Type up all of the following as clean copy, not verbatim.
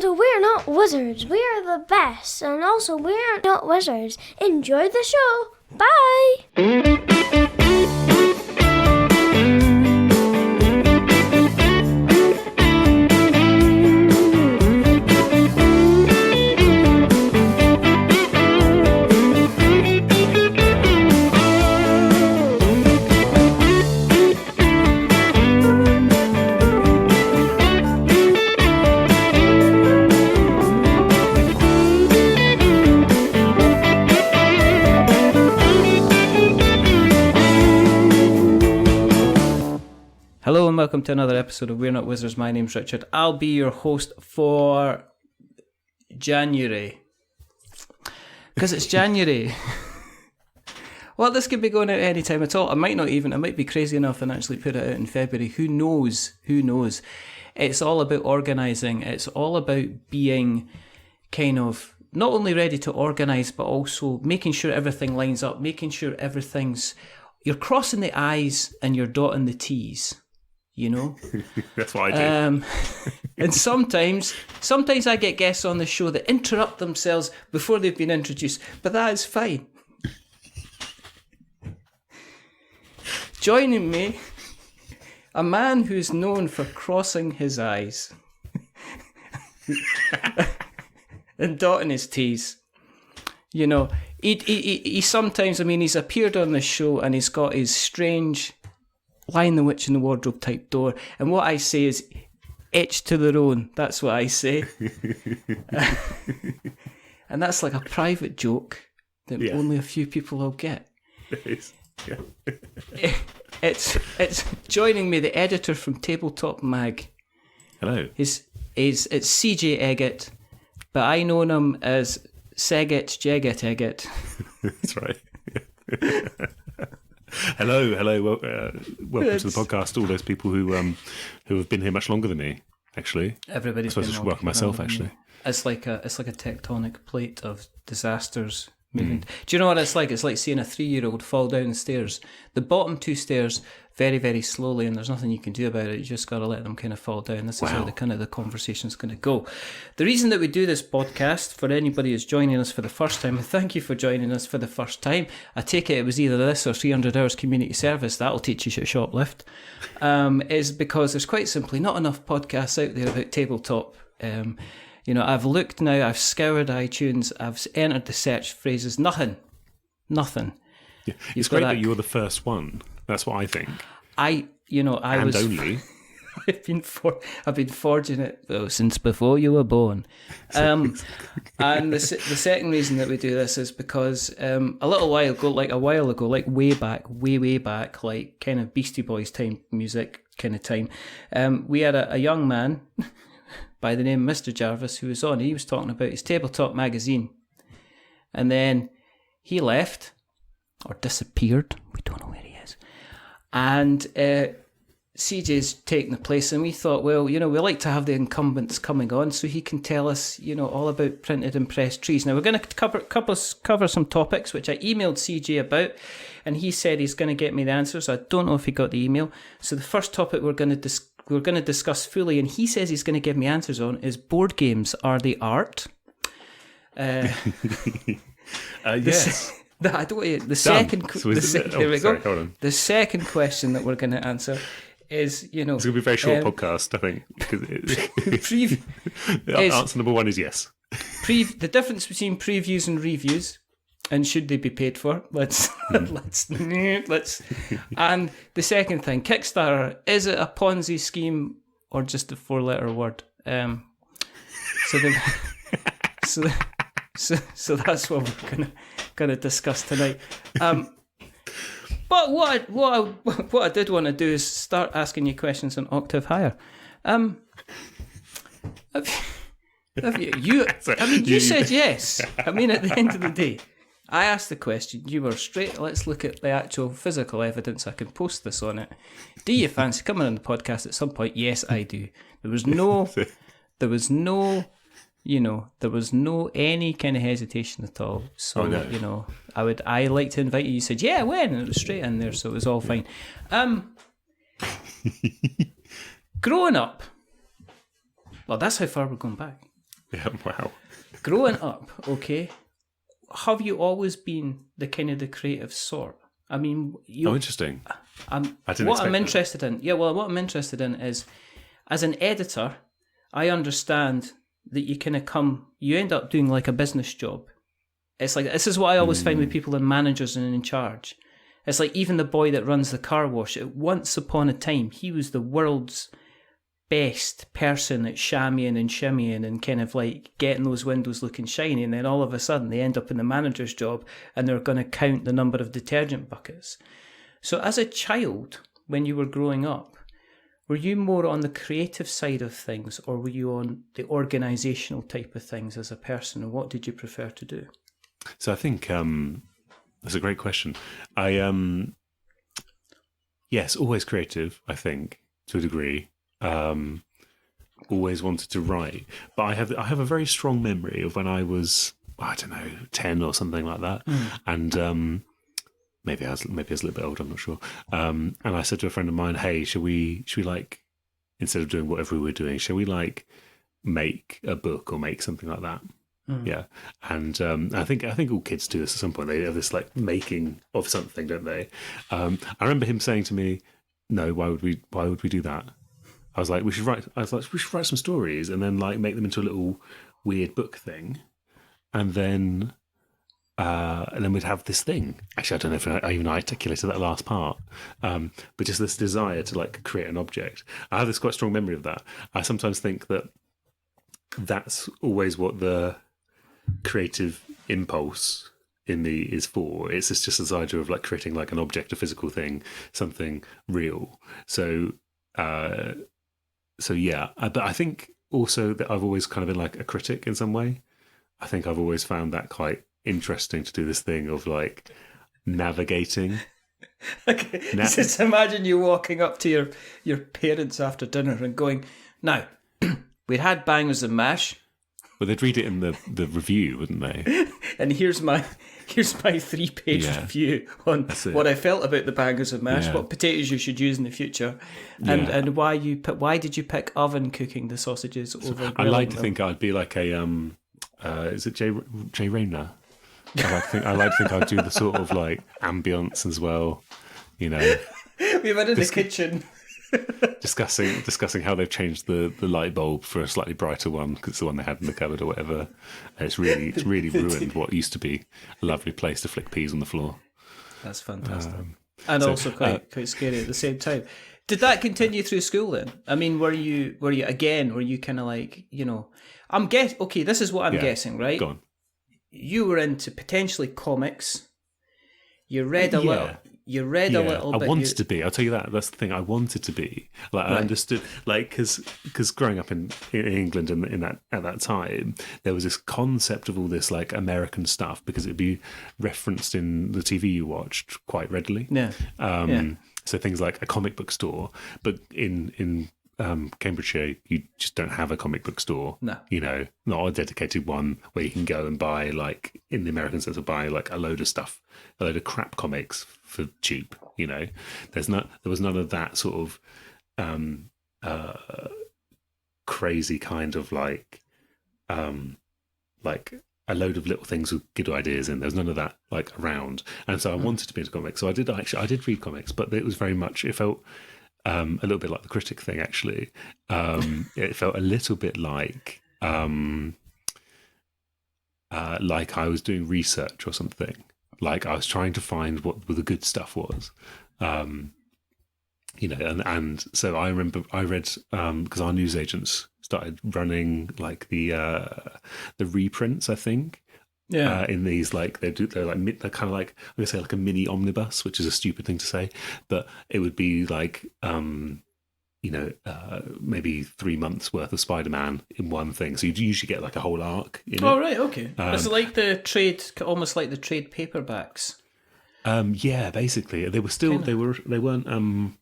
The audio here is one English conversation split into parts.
to We're Not Wizards. We are the best. And also, we're not wizards. Enjoy the show. Bye. Hello and welcome to another episode of We're Not Wizards. My name's Richard. I'll be your host for January. Because it's January. Well, this could be going out any time at all. I might be crazy enough and actually put it out in February. Who knows? It's all about organising. It's all about being kind of not only ready to organise, but also making sure everything lines up, making sure you're crossing the I's and you're dotting the T's. You know, that's what I do. And sometimes I get guests on the show that interrupt themselves before they've been introduced, but that is fine. Joining me, a man who's known for crossing his I's and dotting his T's. You know, he sometimes, he's appeared on this show and he's got his strange Lion the Witch in the Wardrobe type door, and what I say is etched to their own. That's what I say. And that's like a private joke that only a few people will get. It is. Yeah. It's joining me, the editor from Tabletop Mag. Hello. It's CJ Eggett, but I know him as Seggett Eggett. That's right. Hello. Welcome to the podcast. All those people who have been here much longer than me. Actually, everybody's. I suppose I should welcome myself. Actually, it's like a tectonic plate of disasters moving. Do you know what it's like? It's like seeing a 3-year-old fall down the stairs. The bottom 2 stairs very, very slowly, and there's nothing you can do about it. You just got to let them kind of fall down. This is how the conversation's going to go. The reason that we do this podcast, for anybody who's joining us for the first time, and thank you for joining us for the first time. I take it was either this or 300 hours community service. That'll teach you to shoplift. Is because there's quite simply not enough podcasts out there about tabletop. You know, I've looked now, I've scoured iTunes, I've entered the search phrases, nothing. Yeah. It's great that you're the first one. That's what I think. I've been forging it since before you were born. And the second reason that we do this is because a while ago, like way back, like kind of Beastie Boys time music kind of time, we had a young man by the name of Mr. Jarvis who was on. He was talking about his Tabletop magazine. And then he left or disappeared. We don't know where he is. And CJ's taken the place, and we thought, well, you know, we like to have the incumbents coming on so he can tell us, you know, all about printed and pressed trees. Now, we're going to cover some topics, which I emailed CJ about, and he said he's going to get me the answers. I don't know if he got the email. So the first topic we're going to discuss fully, and he says he's going to give me answers on, is board games, are they art? Yes. I don't. Here we go. Sorry, the second question that we're going to answer is, you know, it's going to be a very short podcast, I think. Answer number 1 is yes. The difference between previews and reviews, and should they be paid for? Let's. And the second thing, Kickstarter, is it a Ponzi scheme or just a 4-letter word? So that's what we're gonna discuss tonight. But what I did want to do is start asking you questions an octave higher. You said yes. I mean, at the end of the day, I asked the question. You were straight. Let's look at the actual physical evidence. I can post this on it. Do you fancy coming on the podcast at some point? Yes, I do. There was no any kind of hesitation at all. So, you know, I like to invite you. You said, yeah, when? And it was straight in there, so it was all fine. Growing up, well, that's how far we're going back. Yeah, wow. Growing up, okay, have you always been the kind of the creative sort? I mean, Interesting. I didn't expect what I'm that. interested in, what I'm interested in is, as an editor, I understand that you end up doing like a business job. It's like, this is what I always find with people in managers and in charge. It's like even the boy that runs the car wash, once upon a time, he was the world's best person at shammying and shimmying and kind of like getting those windows looking shiny, and then all of a sudden they end up in the manager's job and they're going to count the number of detergent buckets. So as a child, when you were growing up, were you more on the creative side of things, or were you on the organisational type of things as a person, and what did you prefer to do? So I think that's a great question. Yes, always creative, I think, to a degree. Always wanted to write, but I have a very strong memory of when I was, I don't know, 10 or something like that, and maybe I was a little bit older, I'm not sure. And I said to a friend of mine, "Hey, should we like, instead of doing whatever we were doing, shall we like make a book or make something like that?" Yeah, and I think all kids do this at some point. They have this like making of something, don't they? I remember him saying to me, "No, why would we do that?" I was like, we should write some stories and then like make them into a little weird book thing, and then we'd have this thing. Actually, I don't know if I even articulated that last part, but just this desire to like create an object. I have this quite strong memory of that. I sometimes think that that's always what the creative impulse in me is for. It's just this idea of like creating like an object, a physical thing, something real. So yeah, but I think also that I've always kind of been like a critic in some way. I think I've always found that quite interesting to do this thing of like navigating. Okay, just imagine you walking up to your parents after dinner and going, "Now, we'd had bangers and mash." Well, they'd read it in the review, wouldn't they? And here's my 3-page review on what I felt about the bangers and mash, what potatoes you should use in the future, and why did you pick oven cooking the sausages over grilling I like to them? think I'd be like a is it Jay Rayner? I like to think I'd do the sort of like ambience as well, you know. We've been in the kitchen. discussing how they've changed the light bulb for a slightly brighter one because it's the one they had in the cupboard or whatever. And it's really ruined what used to be a lovely place to flick peas on the floor. That's fantastic, and also quite scary at the same time. Did that continue through school then? I mean, were you kind of like, you know, okay, this is what I'm guessing, right? Go on. You were into potentially comics. You read a little. You read a little bit. I wanted to be. I'll tell you that. That's the thing. I wanted to be. Like I understood. Like because growing up in England at that time, there was this concept of all this like American stuff because it'd be referenced in the TV you watched quite readily. Yeah. So things like a comic book store, but in Cambridgeshire, you just don't have a comic book store. No. You know, not a dedicated one where you can go and buy, like, in the American sense, of buy like a load of stuff, a load of crap comics for cheap. You know, there was none of that sort of crazy kind of like a load of little things with good ideas in. There's none of that like around, and so I wanted to be into comics. So I did read comics, but it was very much, it felt a little bit like the critic thing. Actually, it felt a little bit like I was doing research or something. Like I was trying to find what the good stuff was. You know, and so I remember I read because our newsagents started running like the reprints, I think. Yeah. In these, like they're kind of like, I'm gonna say like a mini omnibus, which is a stupid thing to say, but it would be like maybe 3 months worth of Spider-Man in one thing. So you'd usually get like a whole arc. Right, okay. It's like the trade, almost like the trade paperbacks. Yeah, basically they were still they weren't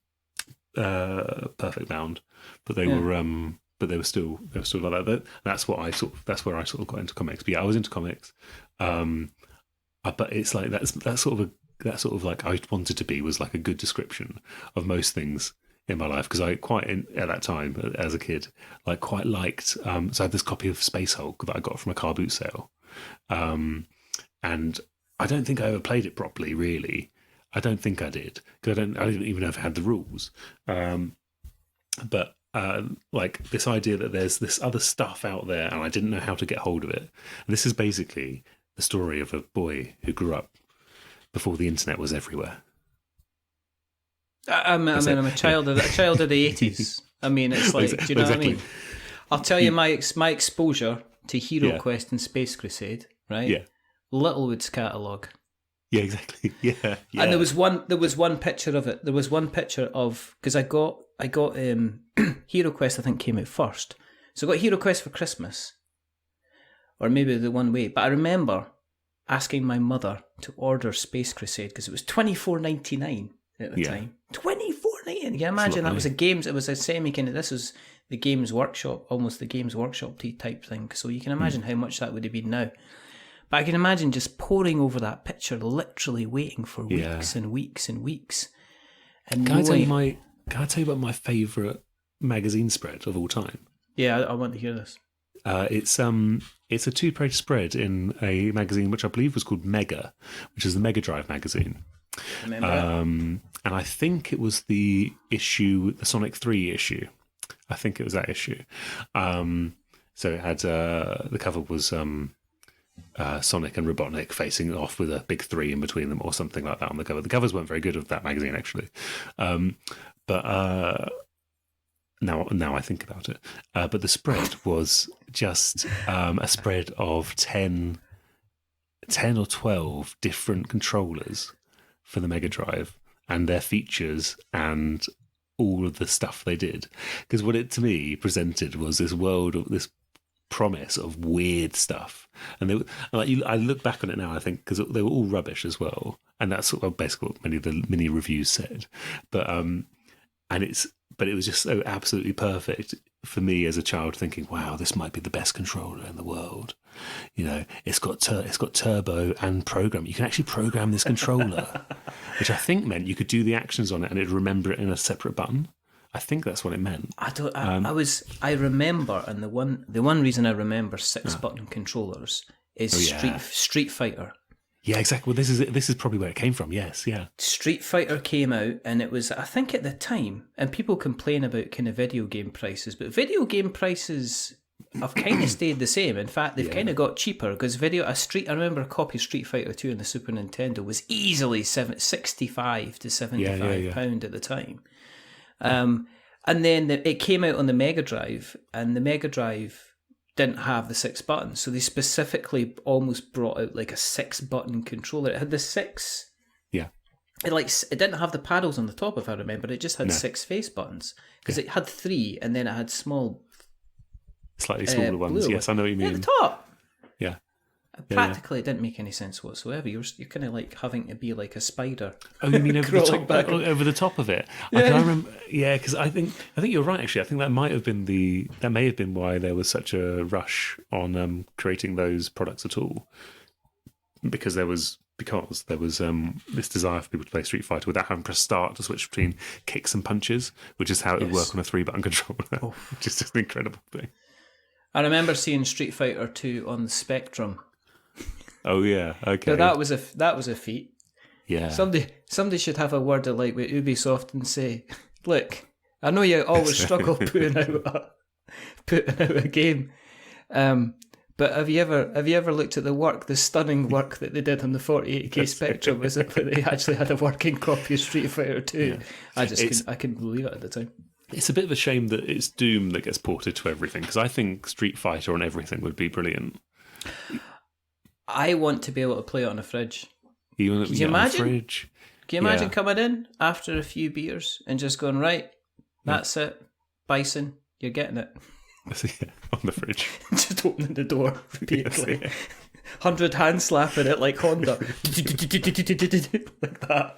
perfect bound, but they were but they were still like that. That's where I sort of got into comics. But yeah, I was into comics. But it's like that sort of like I wanted to be was like a good description of most things in my life because at that time as a kid, like quite liked. So I had this copy of Space Hulk that I got from a car boot sale, and I don't think I ever played it properly. Really, I don't think I did because I didn't even know if it had the rules. But like this idea that there's this other stuff out there, and I didn't know how to get hold of it. And this is basically the story of a boy who grew up before the internet was everywhere. I'm a child of the 80s. I mean, it's like, do you know what I mean? I'll tell you my exposure to Hero Quest and Space Crusade, right? Yeah. Littlewood's catalogue. Yeah, exactly. Yeah. And there was one picture of it. There was one picture of, because I got Hero Quest, I think, came out first. So I got Hero Quest for Christmas, or maybe the one way. But I remember asking my mother to order Space Crusade because it was $24.99 at the time. $24.99. Can you imagine that was a games? It was a semi kind of. This was the Games Workshop, almost the Games Workshop type thing. So you can imagine how much that would have been now. But I can imagine just poring over that picture, literally waiting for weeks and weeks and weeks. And can I tell you about my favourite magazine spread of all time? Yeah, I want to hear this. It's a 2-page spread in a magazine which I believe was called Mega, which is the Mega Drive magazine. And I think it was the Sonic 3 issue. I think it was that issue. So it had the cover was Sonic and Robotnik facing off with a big 3 in between them, or something like that on the cover. The covers weren't very good of that magazine actually, but now I think about it. But the spread was just a spread of 10 or 12 different controllers for the Mega Drive and their features and all of the stuff they did. Because what it, to me, presented was this world of this promise of weird stuff. And I look back on it now, I think, because they were all rubbish as well. And that's sort of basically what many of the mini reviews said. But it was just so absolutely perfect for me as a child, thinking, wow, this might be the best controller in the world. You know, it's got turbo and program. You can actually program this controller, which I think meant you could do the actions on it and it'd remember it in a separate button. I think that's what it meant. I remember, and the one reason I remember 6-button controllers is Street Fighter. Yeah, exactly. Well, this is probably where it came from. Yes, yeah. Street Fighter came out, and it was, I think, at the time, and people complain about kind of video game prices, but video game prices have kind of stayed the same. In fact, they've kind of got cheaper because I remember a copy of Street Fighter 2 on the Super Nintendo was easily £65 to £75 at the time. And then it came out on the Mega Drive, and the Mega Drive didn't have the 6 buttons, so they specifically almost brought out like a 6-button controller. It had the 6. Yeah. It didn't have the paddles on the top, if I remember. It just had 6 face buttons because it had 3, and then it had slightly smaller ones. Yes, I know what you mean. At the top. Yeah. Practically, it didn't make any sense whatsoever. You're kind of like having to be like a spider. Oh, you mean over the top of it? Yeah. I remember. Yeah, because I think you're right. Actually, I think that may have been why there was such a rush on creating those products at all, because there was this desire for people to play Street Fighter without having to press start to switch between kicks and punches, which is how it would work on a 3-button controller, which is just an incredible thing. I remember seeing Street Fighter 2 on the Spectrum. Oh yeah, okay. So that was a feat. Yeah. Somebody should have a word of like with Ubisoft and say, look, I know you always struggle putting out a game, but have you ever looked at the stunning work that they did on the 48K Spectrum? Was it that they actually had a working copy of Street Fighter 2? Yeah. I couldn't believe it at the time. It's a bit of a shame that it's Doom that gets ported to everything, because I think Street Fighter on everything would be brilliant. I want to be able to play it on a fridge. Can you imagine? Fridge? Can you imagine coming in after a few beers and just going, right, that's it, Bison, you're getting it. On the fridge. Just opening the door repeatedly. 100 hand slapping it like Honda. Like that.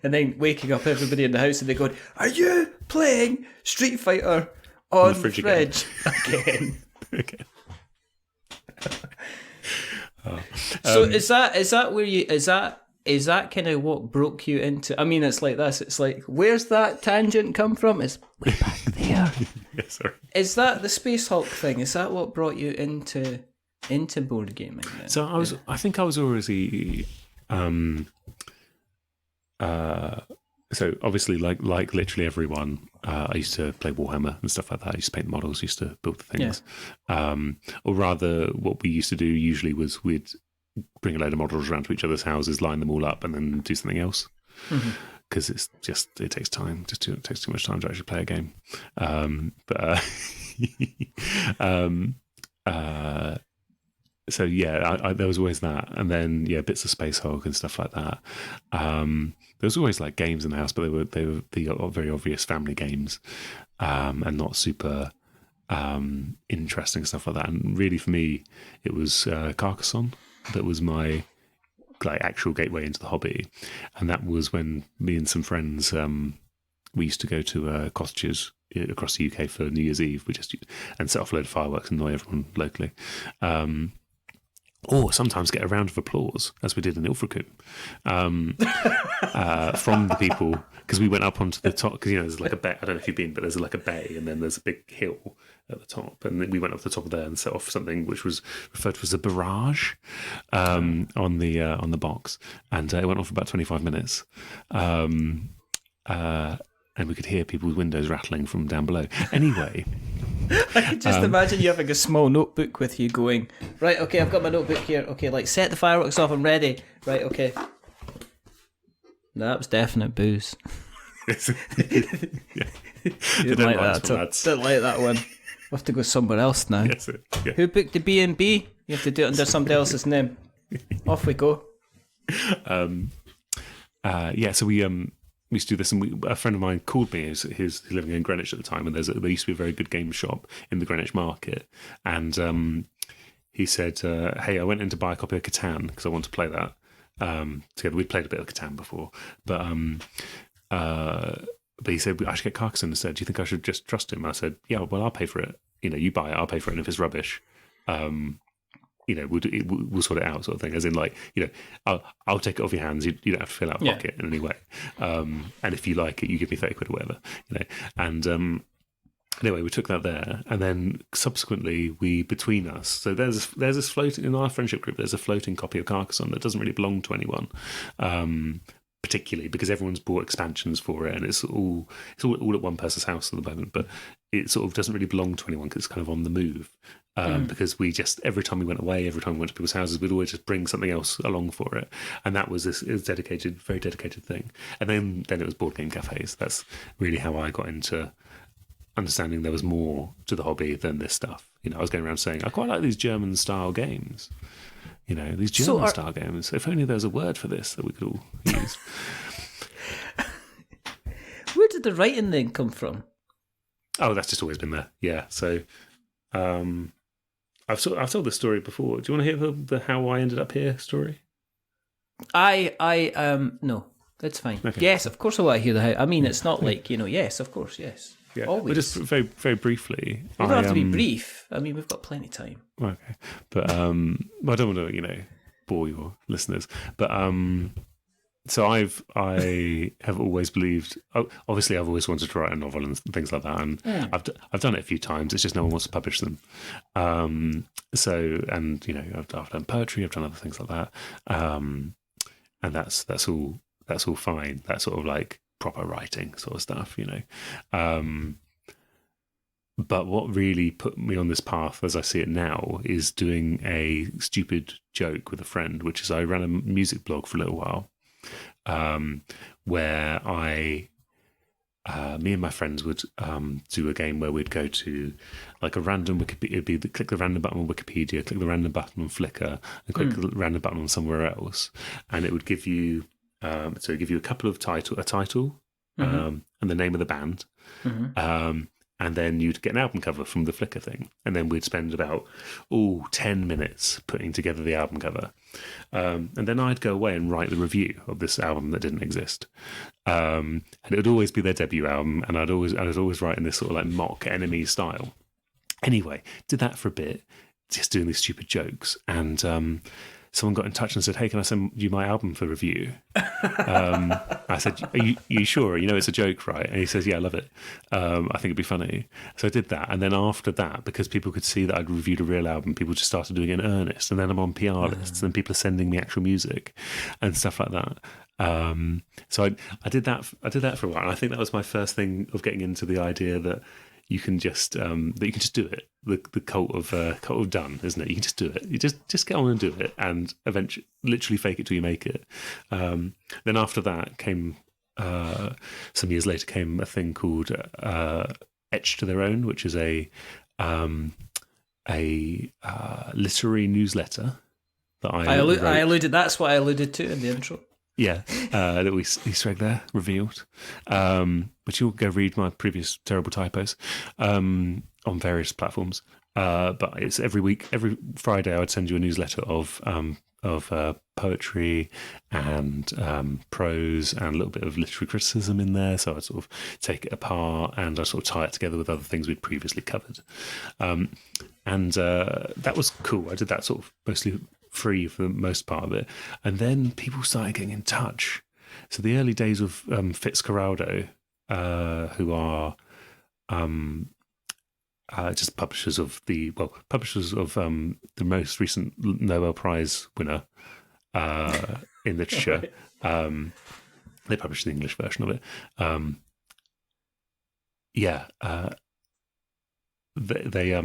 And then waking up everybody in the house and they going, are you playing Street Fighter on the fridge again? Okay. So is that is that kind of what broke you into? I mean, it's like this. It's like, where's that tangent come from? It's way back there. Yeah, sorry. Is that the Space Hulk thing? Is that what brought you into board gaming then? So I think I was already so obviously like literally everyone, I used to play Warhammer and stuff like that. I used to paint the models, used to build the things. Or rather what we used to do usually was we'd bring a load of models around to each other's houses, line them all up, and then do something else. Because it takes time. It takes too much time to actually play a game. So yeah, there was always that, and then bits of Space Hulk and stuff like that. There was always like games in the house, but they were the very obvious family games, and not super interesting stuff like that. And really, for me, it was Carcassonne that was my actual gateway into the hobby, and that was when me and some friends we used to go to cottages across the UK for New Year's Eve. And set off a load of fireworks and annoy everyone locally. Or sometimes get a round of applause, as we did in Ilfracombe, from the people, because we went up onto the top, because there's like a bay. I don't know if you've been, but there's like a bay, and then there's a big hill at the top, and then we went up the top of there and set off something which was referred to as a barrage on the box, and it went on for about 25 minutes. And we could hear people's windows rattling from down below. Anyway. I could just imagine you having a small notebook with you going, right, okay, I've got my notebook here. Okay, like, set the fireworks off, I'm ready. Right, okay. No, that was definite booze. Yeah. Didn't like that. Didn't like that one. We'll have to go somewhere else now. Yes, yeah. Who booked the B&B? You have to do it under somebody else's name. Off we go. So we used to do this, and a friend of mine called me. He's living in Greenwich at the time, and there used to be a very good game shop in the Greenwich market. And he said, "Hey, I went in to buy a copy of Catan because I want to play that together." We'd played a bit of Catan before, but he said I should get Carcassonne instead. Do you think I should just trust him? And I said, "Yeah, well, I'll pay for it. You buy it, I'll pay for it. And if it's rubbish, we'll sort it out," sort of thing. As in, like, I'll take it off your hands. You don't have to fill out a pocket in any way. And if you like it, you give me 30 quid or whatever. And anyway, we took that there, and then subsequently between us. So there's this floating in our friendship group. There's a floating copy of Carcassonne that doesn't really belong to anyone. Particularly because everyone's bought expansions for it, and it's all at one person's house at the moment. But it sort of doesn't really belong to anyone because it's kind of on the move. Because we just, every time we went away, every time we went to people's houses, we'd always just bring something else along for it, and that was very dedicated thing. And then it was board game cafes. That's really how I got into understanding there was more to the hobby than this stuff. I was going around saying I quite like these German style games. These German style games. If only there was a word for this that we could all use. Where did the writing then come from? Oh, that's just always been there. Yeah. So, I've told this story before. Do you want to hear the how I ended up here story? No, that's fine. Okay. Yes, of course I want to hear the how. I mean, it's not like, yes, of course, yes. Yeah. Always. But just very, very briefly. You don't have to be brief. I mean, we've got plenty of time. Okay. But I don't want to, bore your listeners. But so I have always believed. Obviously, I've always wanted to write a novel and things like that, and I've done it a few times. It's just no one wants to publish them. So, and I've done poetry. I've done other things like that. And that's all fine. That's sort of like proper writing sort of stuff, But what really put me on this path, as I see it now, is doing a stupid joke with a friend, which is I ran a music blog for a little while, where me and my friends would do a game where we'd go to like a random Wikipedia. It'd be click the random button on Wikipedia, click the random button on Flickr, and click the random button on somewhere else, and it would give you a couple of a title, and the name of the band. And then you'd get an album cover from the Flickr thing. And then we'd spend about 10 minutes putting together the album cover. And then I'd go away and write the review of this album that didn't exist. And it would always be their debut album, and I'd always write in this sort of like mock enemy style. Anyway, did that for a bit, just doing these stupid jokes. And someone got in touch and said, "Hey, can I send you my album for review?" I said, "Are you sure? You know it's a joke, right?" And he says, "Yeah, I love it. I think it'd be funny." So I did that, and then after that, because people could see that I'd reviewed a real album, people just started doing it in earnest, and then I'm on PR lists, and people are sending me actual music and stuff like that. So I did that. I did that for a while, and I think that was my first thing of getting into the idea that you can just do it. The cult of done, isn't it? You can just do it. You just get on and do it, and eventually, literally fake it till you make it. Then after that came some years later came a thing called Etched to Their Own, which is a literary newsletter that I alluded. That's what I alluded to in the intro. Yeah, that we Easter egg there revealed. But you'll go read my previous terrible typos on various platforms. But it's every week, every Friday, I would send you a newsletter of poetry and prose and a little bit of literary criticism in there. So I sort of take it apart and I sort of tie it together with other things we'd previously covered. And that was cool. I did that sort of mostly free for the most part of it, and then people started getting in touch. So the early days of Fitzcarraldo, who are just publishers of the most recent Nobel Prize winner in literature. They published the English version of it. They I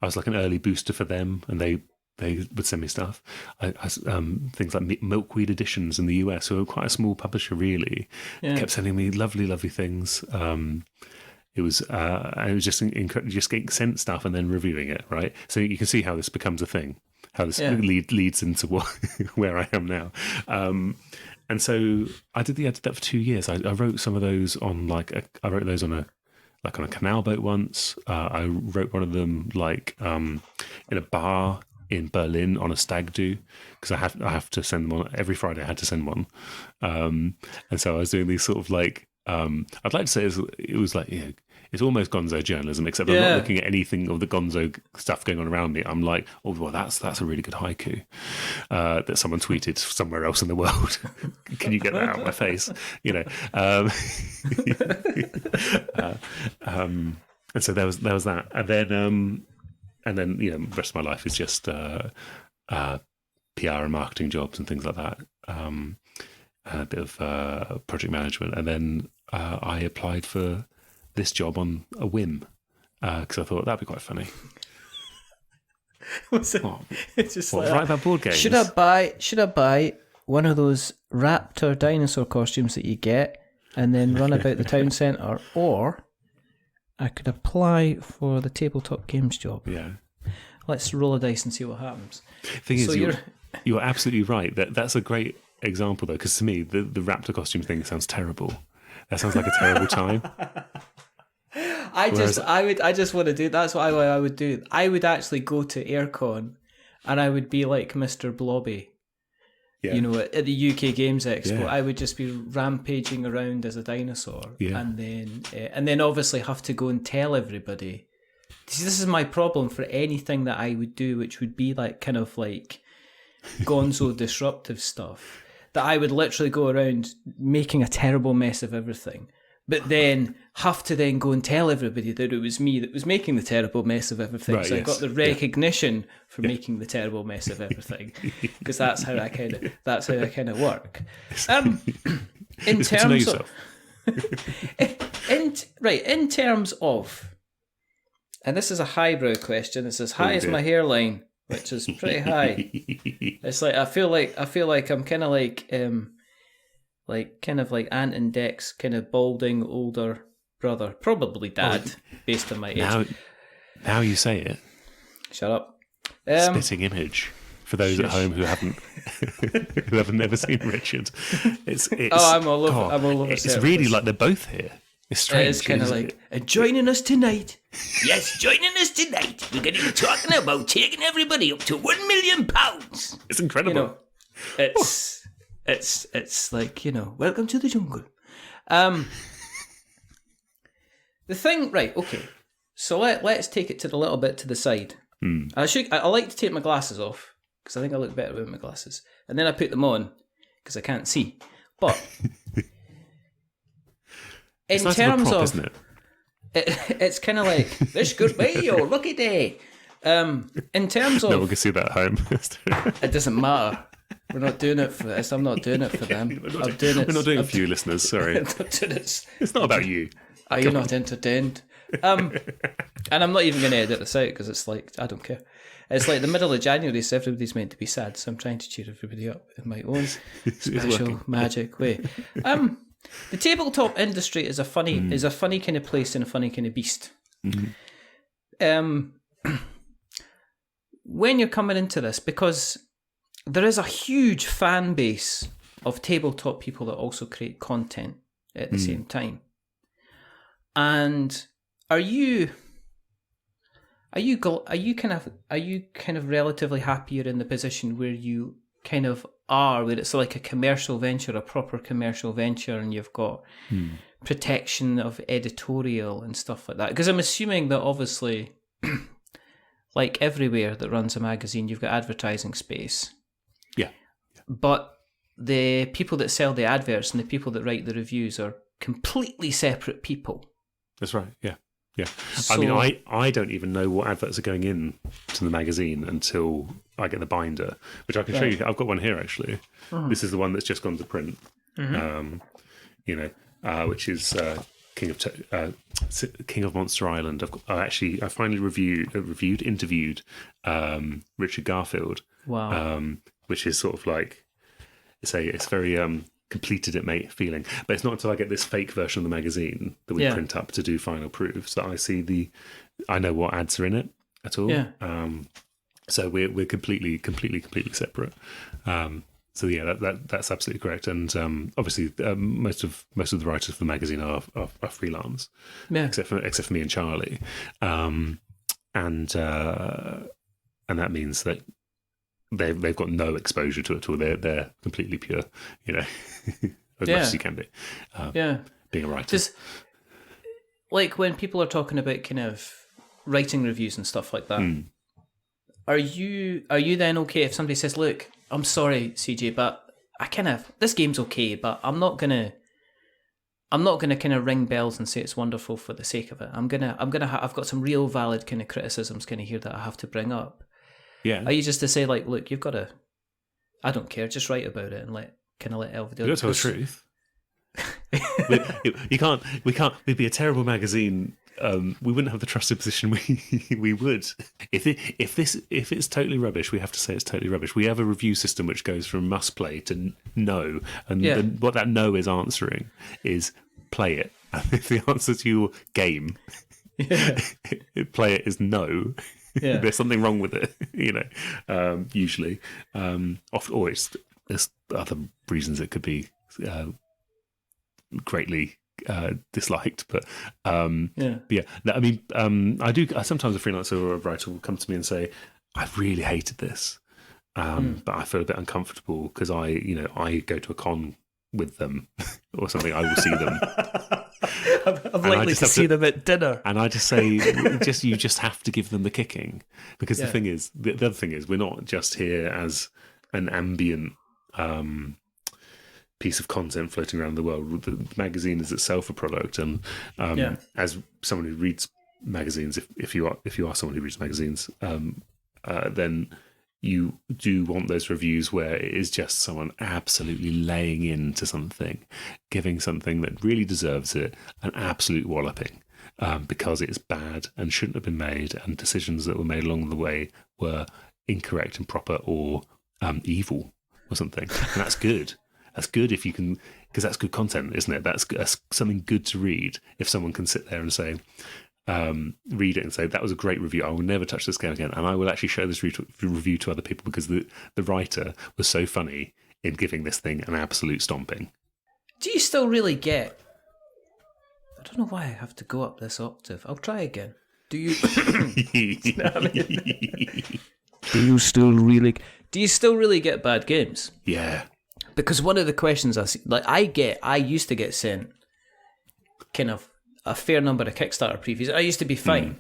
was like an early booster for them, and they would send me stuff. Things like Milkweed Editions in the US, who are quite a small publisher, really, kept sending me lovely, lovely things. It was just just getting sent stuff and then reviewing it, right? So you can see how this becomes a thing, how this leads into where I am now. And so I did that for 2 years. I wrote some of those on I wrote those on a canal boat once. I wrote one of them in a bar in Berlin on a stag do, because I have to send them on every Friday. I had to send one, and so I was doing these sort of I'd like to say it was like, it's almost gonzo journalism, except I'm not looking at anything of the gonzo stuff going on around me. I'm like, oh well, that's a really good haiku that someone tweeted somewhere else in the world. Can you get that out of my face? And so there was that, and then the rest of my life is just PR and marketing jobs and things like that. A bit of project management, and then I applied for this job on a whim because I thought that'd be quite funny. What's it? It's just write about board games. Should I buy one of those raptor dinosaur costumes that you get and then run about the town centre, or I could apply for the tabletop games job? Yeah. Let's roll a dice and see what happens. Thing is, you're absolutely right. That's a great example, though, because to me, the raptor costume thing sounds terrible. That sounds like a terrible time. I just want to do. That's what I would do. I would actually go to Aircon, and I would be like Mr. Blobby. Yeah. At the UK Games Expo, I would just be rampaging around as a dinosaur, and then obviously have to go and tell everybody. See, this is my problem for anything that I would do, which would be kind of gonzo disruptive stuff, that I would literally go around making a terrible mess of everything, but then have to then go and tell everybody that it was me that was making the terrible mess of everything. Right, so I got the recognition for making the terrible mess of everything, because that's how I kind of work. In terms of in terms of, and this is a highbrow question. It's as high as my hairline, which is pretty high. It's like I feel like I'm kind of like Ant and Dec's kind of balding older brother, probably dad, based on my age. Now you say it. Shut up. Spitting image for those at home who haven't never seen Richard. It's I'm all over. It's really like they're both here. It's strange. It's kind of like, joining us tonight. Yes, joining us tonight. We're going to be talking about taking everybody up to £1 million. It's incredible. It's like, welcome to the jungle. The thing, right? Okay. So let's take it to the little bit to the side. I like to take my glasses off because I think I look better with my glasses. And then I put them on because I can't see. But in nice terms prop, of, isn't it? it's kind of like, this could be your lucky day. In terms of... No one can see that at home. It doesn't matter. We're not doing it for this. I'm not doing it for them. We're not doing it for you listeners, sorry. It's not about you. Are you not entertained? And I'm not even going to edit this out because it's like, I don't care. It's like the middle of January, so everybody's meant to be sad, so I'm trying to cheer everybody up in my own special magic way. The tabletop industry is a funny kind of place and a funny kind of beast. Mm-hmm. When you're coming into this, because there is a huge fan base of tabletop people that also create content at the same time. And are you kind of relatively happy you're in the position where you kind of are, where it's like a commercial venture, a proper commercial venture, and you've got protection of editorial and stuff like that? Because I'm assuming that obviously, like everywhere that runs a magazine, you've got advertising space. Yeah. But the people that sell the adverts and the people that write the reviews are completely separate people. That's right, yeah. Yeah, So, I mean, I don't even know what adverts are going in to the magazine until I get the binder, which I can show you. I've got one here, actually. This is the one that's just gone to print, which is King of Monster Island. I finally interviewed Richard Garfield. Wow. Which is sort of like, it's very completed it mate feeling, but it's not until I get this fake version of the magazine that we print up to do final proofs that I know what ads are in it at all. Yeah. So we're completely separate. So yeah, that's absolutely correct. And obviously, most of the writers for the magazine are freelance, except for me and Charlie, and that means that they've got no exposure to it at all. They're completely pure, as much as you can be. Being a writer. Just like when people are talking about kind of writing reviews and stuff like that, are you then okay if somebody says, "Look, I'm sorry, CJ, but this game's okay, but I'm not gonna kind of ring bells and say it's wonderful for the sake of it. I've got some real valid kind of criticisms kind of here that I have to bring up." Yeah. Are you just to say like, look, you've got to, I don't care, just write about it and let everybody. You don't tell the truth. We'd be a terrible magazine. We wouldn't have the trusted position we would. If it's totally rubbish, we have to say it's totally rubbish. We have a review system which goes from must play to no, and what that no is answering is play it. And if the answer to your game, play it is no. Yeah. There's something wrong with it, usually. Or there's other reasons it could be greatly disliked. But sometimes a freelancer or a writer will come to me and say, I really hated this, but I feel a bit uncomfortable because I go to a con with them or something. I will see them. I'm likely to see them at dinner. And I just say, you just have to give them the kicking. Because the other thing is, we're not just here as an ambient piece of content floating around the world. The magazine is itself a product. And as someone who reads magazines, if you are someone who reads magazines, then you do want those reviews where it is just someone absolutely laying into something, giving something that really deserves it an absolute walloping because it's bad and shouldn't have been made, and decisions that were made along the way were incorrect, improper, or evil or something. And that's good. That's good if you can, because that's good content, isn't it? That's something good to read if someone can sit there and say, read it and say, that was a great review, I will never touch this game again, and I will actually show this review to other people because the writer was so funny in giving this thing an absolute stomping. Do you still really get, I don't know why I have to go up this octave, I'll try again. Do you do you still really get bad games? Yeah. Because one of the questions I used to get sent kind of a fair number of Kickstarter previews. I used to be fine.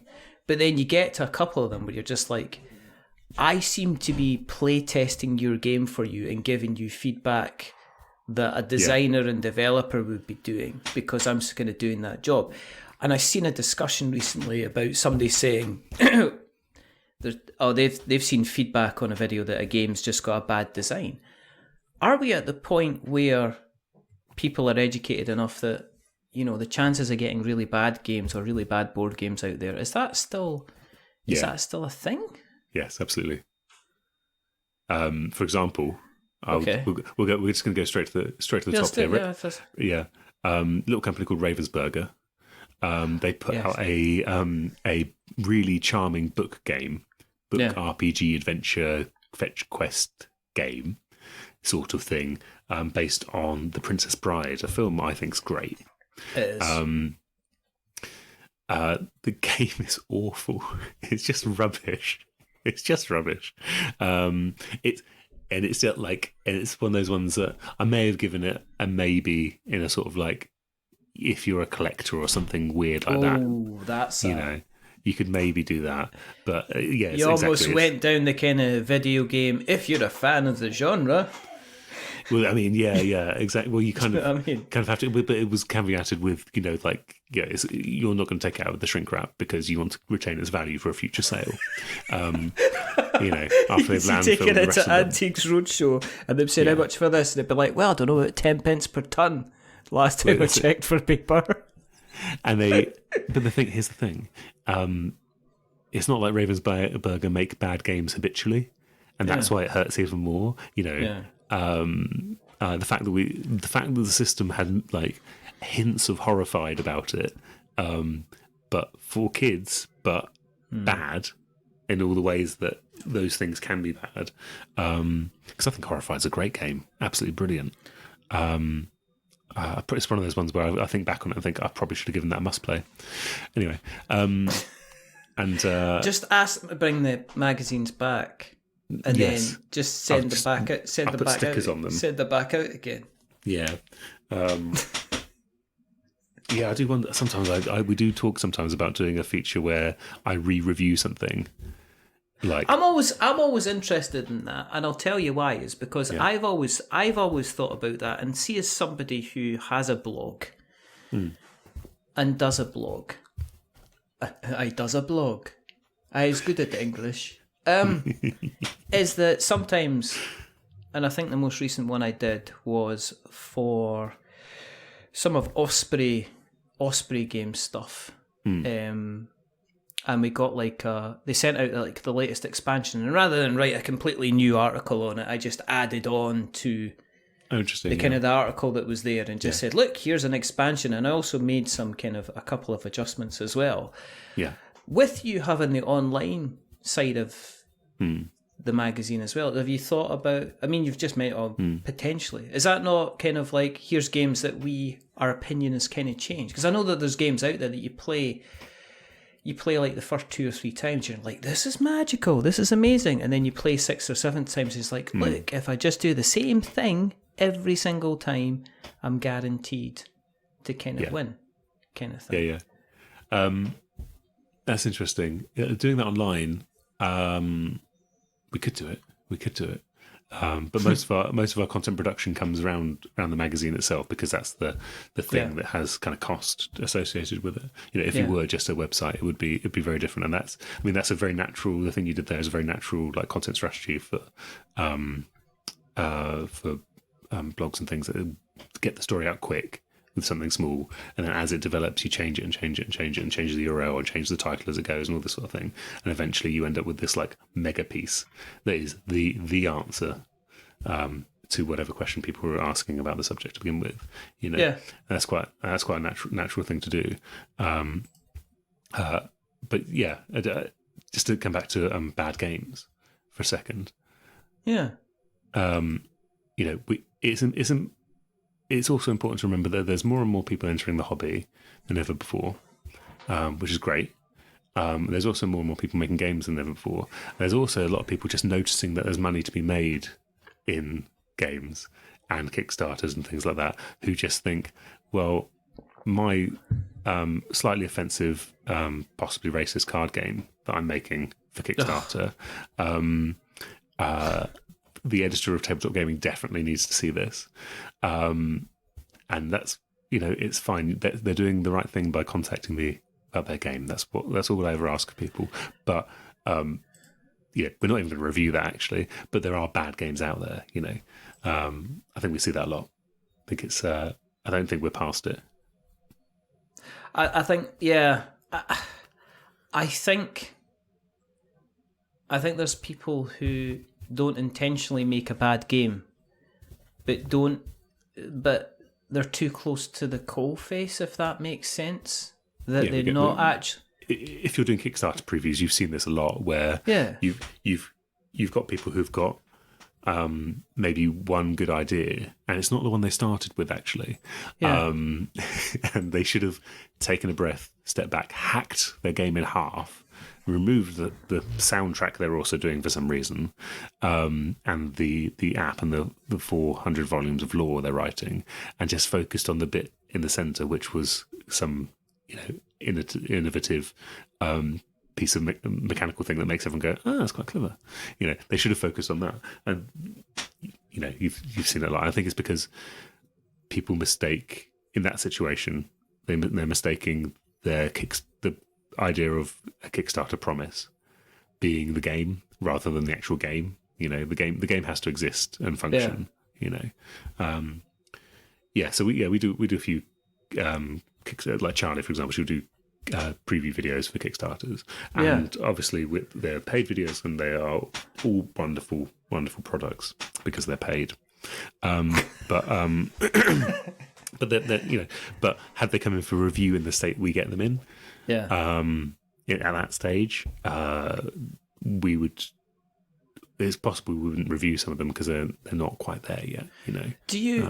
But then you get to a couple of them where you're just like, I seem to be play testing your game for you and giving you feedback that a designer and developer would be doing, because I'm kind of doing that job. And I've seen a discussion recently about somebody saying they've seen feedback on a video that a game's just got a bad design. Are we at the point where people are educated enough that, you know, the chances of getting really bad games or really bad board games out there, is that still a thing? Yes, absolutely. For example, Okay. we're just going to go straight to the top here. Yeah. Little company called Ravensburger. They put out a really charming book RPG adventure fetch quest game sort of thing, based on The Princess Bride, a film I think's great. It is. The game is awful. It's just rubbish. It's just rubbish. It's just like, and it's one of those ones that I may have given it a maybe in a sort of like, if you're a collector or something weird like that. That's you know, you could maybe do that. But you almost went down the kind of video game, if you're a fan of the genre. Well, I mean, yeah, exactly. Well, you kind of have to, but it was caveated with, you know, like, you're not going to take it out of the shrink wrap because you want to retain its value for a future sale. You know, after they've landfilled taking the it rest to of them. Antiques Roadshow and they've said how much for this, and they'd be like, well, I don't know, about 10 pence per tonne. Last time I checked for paper. And here's the thing. It's not like Ravensburger make bad games habitually, and that's why it hurts even more. You know, the fact that the system had like hints of horrified about it, but for kids, but bad in all the ways that those things can be bad. Because I think Horrified's a great game, absolutely brilliant. It's one of those ones where I think back on it and think I probably should have given that a must play. Anyway, and just ask them to bring the magazines back, and then just send the back out. Send the back stickers out. on them. Send the back out again. Yeah, yeah. I do wonder. Sometimes we do talk sometimes about doing a feature where I re-review something. Like I'm always interested in that, and I'll tell you why. Is because I've always thought about that, and see, as somebody who has a blog and does a blog, I is good at English. Is that sometimes, and I think the most recent one I did was for some of Osprey game stuff. And we got they sent out like the latest expansion, and rather than write a completely new article on it, I just added on to the kind of the article that was there and just said, look, here's an expansion. And I also made some kind of a couple of adjustments as well. Yeah. With you having the online side of the magazine as well, have you thought about, I mean, you've just met potentially, is that not kind of like, here's games that our opinion has kind of changed? Because I know that there's games out there that you play like the first 2 or 3 times, you're like, this is magical, this is amazing. And then you play 6 or 7 times, it's like, look, if I just do the same thing every single time, I'm guaranteed to kind of win, kind of thing. Yeah. That's interesting. Doing that online, we could do it. But most of our content production comes around the magazine itself, because that's the thing that has kind of cost associated with it. You know, if you were just a website, it'd be very different. And that's a very natural. The thing you did there is a very natural like content strategy for blogs and things that get the story out quick with something small, and then as it develops, you change it and change it and change it and change the URL and change the title as it goes and all this sort of thing, and eventually you end up with this like mega piece that is the answer to whatever question people were asking about the subject to begin with. You know, that's quite a natural thing to do. But yeah, just to come back to bad games for a second. Yeah. You know, it's also important to remember that there's more and more people entering the hobby than ever before, which is great. There's also more and more people making games than ever before. There's also a lot of people just noticing that there's money to be made in games and Kickstarters and things like that, who just think, well, my slightly offensive, possibly racist card game that I'm making for Kickstarter. The editor of Tabletop Gaming definitely needs to see this. And that's, it's fine. They're doing the right thing by contacting me about their game. That's all I ever ask of people. But we're not even going to review that actually. But there are bad games out there. I think we see that a lot. I think it's. I don't think we're past it. I think, yeah. I think there's people who don't intentionally make a bad game, but they're too close to the coalface, if that makes sense. That they're not actually. If you're doing Kickstarter previews, you've seen this a lot, where you've got people who've got maybe one good idea, and it's not the one they started with actually. And they should have taken a breath, stepped back, hacked their game in half, removed the soundtrack they're also doing for some reason, and the app and the 400 volumes of lore they're writing, and just focused on the bit in the centre, which was some innovative piece of mechanical thing that makes everyone go, oh, that's quite clever. They should have focused on that. And you've seen it a lot. I think it's because people mistake in that situation. They're mistaking the idea of a Kickstarter promise being the game rather than the actual game. The game has to exist and function. So we do a few like Charlie, for example, she'll do preview videos for Kickstarters, and obviously they're paid videos, and they are all wonderful products because they're paid. But but had they come in for review in the state we get them in, at that stage, we would. It's possible we wouldn't review some of them because they're not quite there yet. Do you?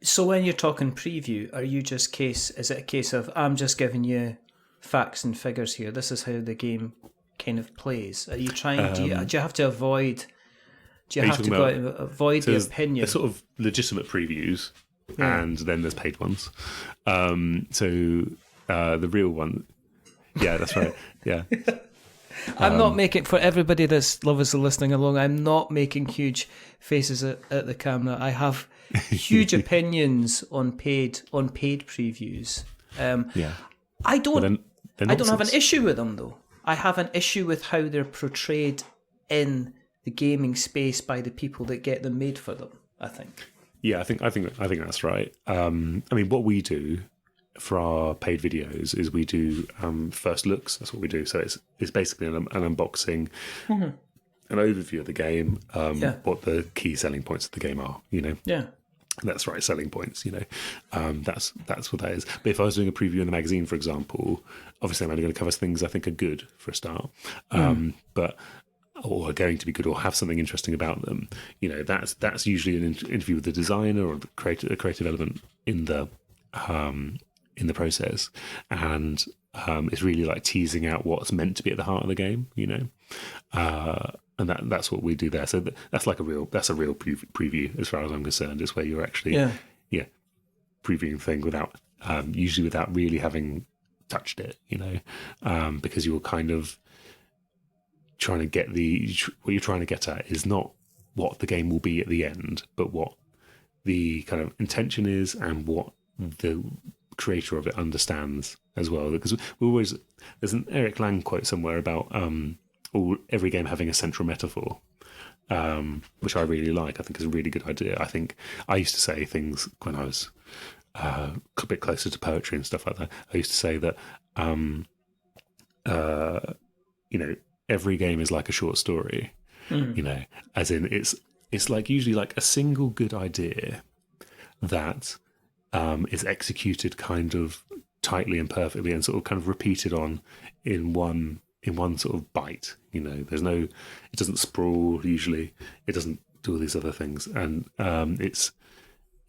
So when you're talking preview, are you just is it a case of I'm just giving you facts and figures here? This is how the game kind of plays. Are you trying? Do you have to avoid? Do you have to go out and avoid the opinion? There's sort of legitimate previews, and then there's paid ones. The real one, that's right. Yeah. I'm not making, for everybody that's lovers listening along, I'm not making huge faces at the camera. I have huge opinions on paid previews. I don't have an issue with them though. I have an issue with how they're portrayed in the gaming space by the people that get them made for them, I think. Yeah, I think that's right. What we do for our paid videos is we do first looks. That's what we do. So it's basically an unboxing, an overview of the game, what the key selling points of the game are. Yeah, that's right, selling points. That's what that is. But if I was doing a preview in the magazine, for example, obviously I'm only going to cover things I think are good for a start, or are going to be good, or have something interesting about them. That's usually an interview with the designer or a creative element in the process, and it's really like teasing out what's meant to be at the heart of the game, and that's what we do there. So that's a real preview as far as I'm concerned. It's where you're actually previewing thing without usually without really having touched it, because you're kind of trying to get what you're trying to get at is not what the game will be at the end, but what the kind of intention is and what the creator of it understands as well. Because there's an Eric Lang quote somewhere about every game having a central metaphor, which I really like. I think is a really good idea. I think I used to say things when I was a bit closer to poetry and stuff like that. I used to say that every game is like a short story, as in it's like usually like a single good idea that is executed kind of tightly and perfectly and sort of kind of repeated on in one sort of bite. It doesn't sprawl usually. It doesn't do all these other things, and it's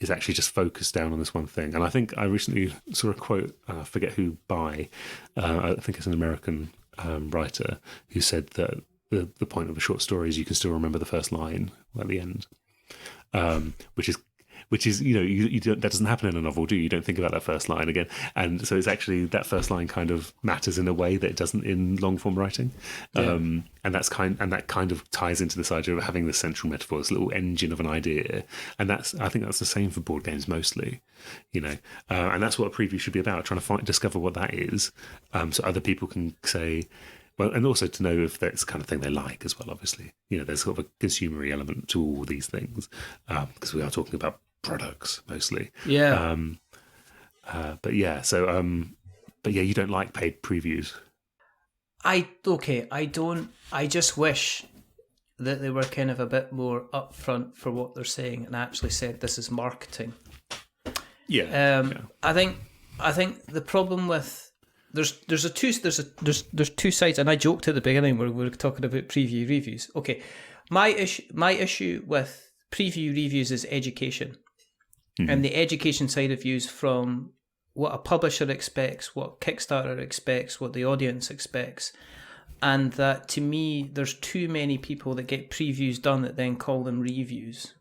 actually just focused down on this one thing. And I think I recently saw a quote, I forget who by, I think it's an American writer who said that the point of a short story is you can still remember the first line at the end, which is which is, you don't, that doesn't happen in a novel, do you? You don't think about that first line again. And so it's actually, that first line kind of matters in a way that it doesn't in long form writing. And that kind of ties into this idea of having this central metaphor, this little engine of an idea. And I think that's the same for board games mostly, and that's what a preview should be about, trying to discover what that is, so other people can say, well, and also to know if that's the kind of thing they like as well, obviously. There's sort of a consumery element to all these things, because we are talking about products mostly. Yeah. But yeah, you don't like paid previews. I don't. I just wish that they were kind of a bit more upfront for what they're saying and actually said this is marketing. Yeah. I think the problem with there's two sides, and I joked at the beginning where we were talking about preview reviews. Okay, my issue with preview reviews is education, and the education side of views from what a publisher expects, what Kickstarter expects, what the audience expects, and that to me there's too many people that get previews done that then call them reviews.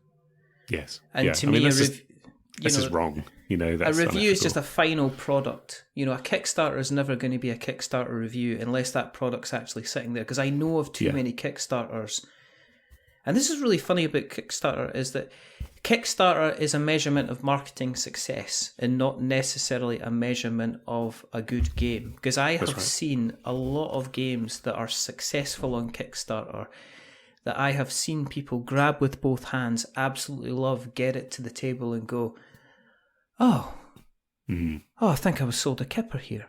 Yes, and to me this is wrong. That's a review is just a final product. A Kickstarter is never going to be a Kickstarter review unless that product's actually sitting there. Because I know of too many Kickstarters. And this is really funny about Kickstarter, is that Kickstarter is a measurement of marketing success and not necessarily a measurement of a good game. Because I have seen a lot of games that are successful on Kickstarter that I have seen people grab with both hands, absolutely love, get it to the table and go, oh, I think I was sold a kipper here.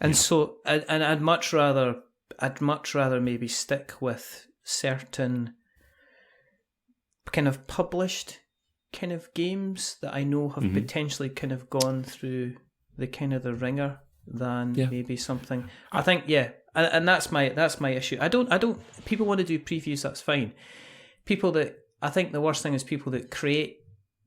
And so, and I'd much rather maybe stick with certain kind of published kind of games that I know have potentially kind of gone through the kind of the ringer than maybe something. I think, and that's my issue. I don't. People want to do previews. That's fine. I think the worst thing is people that create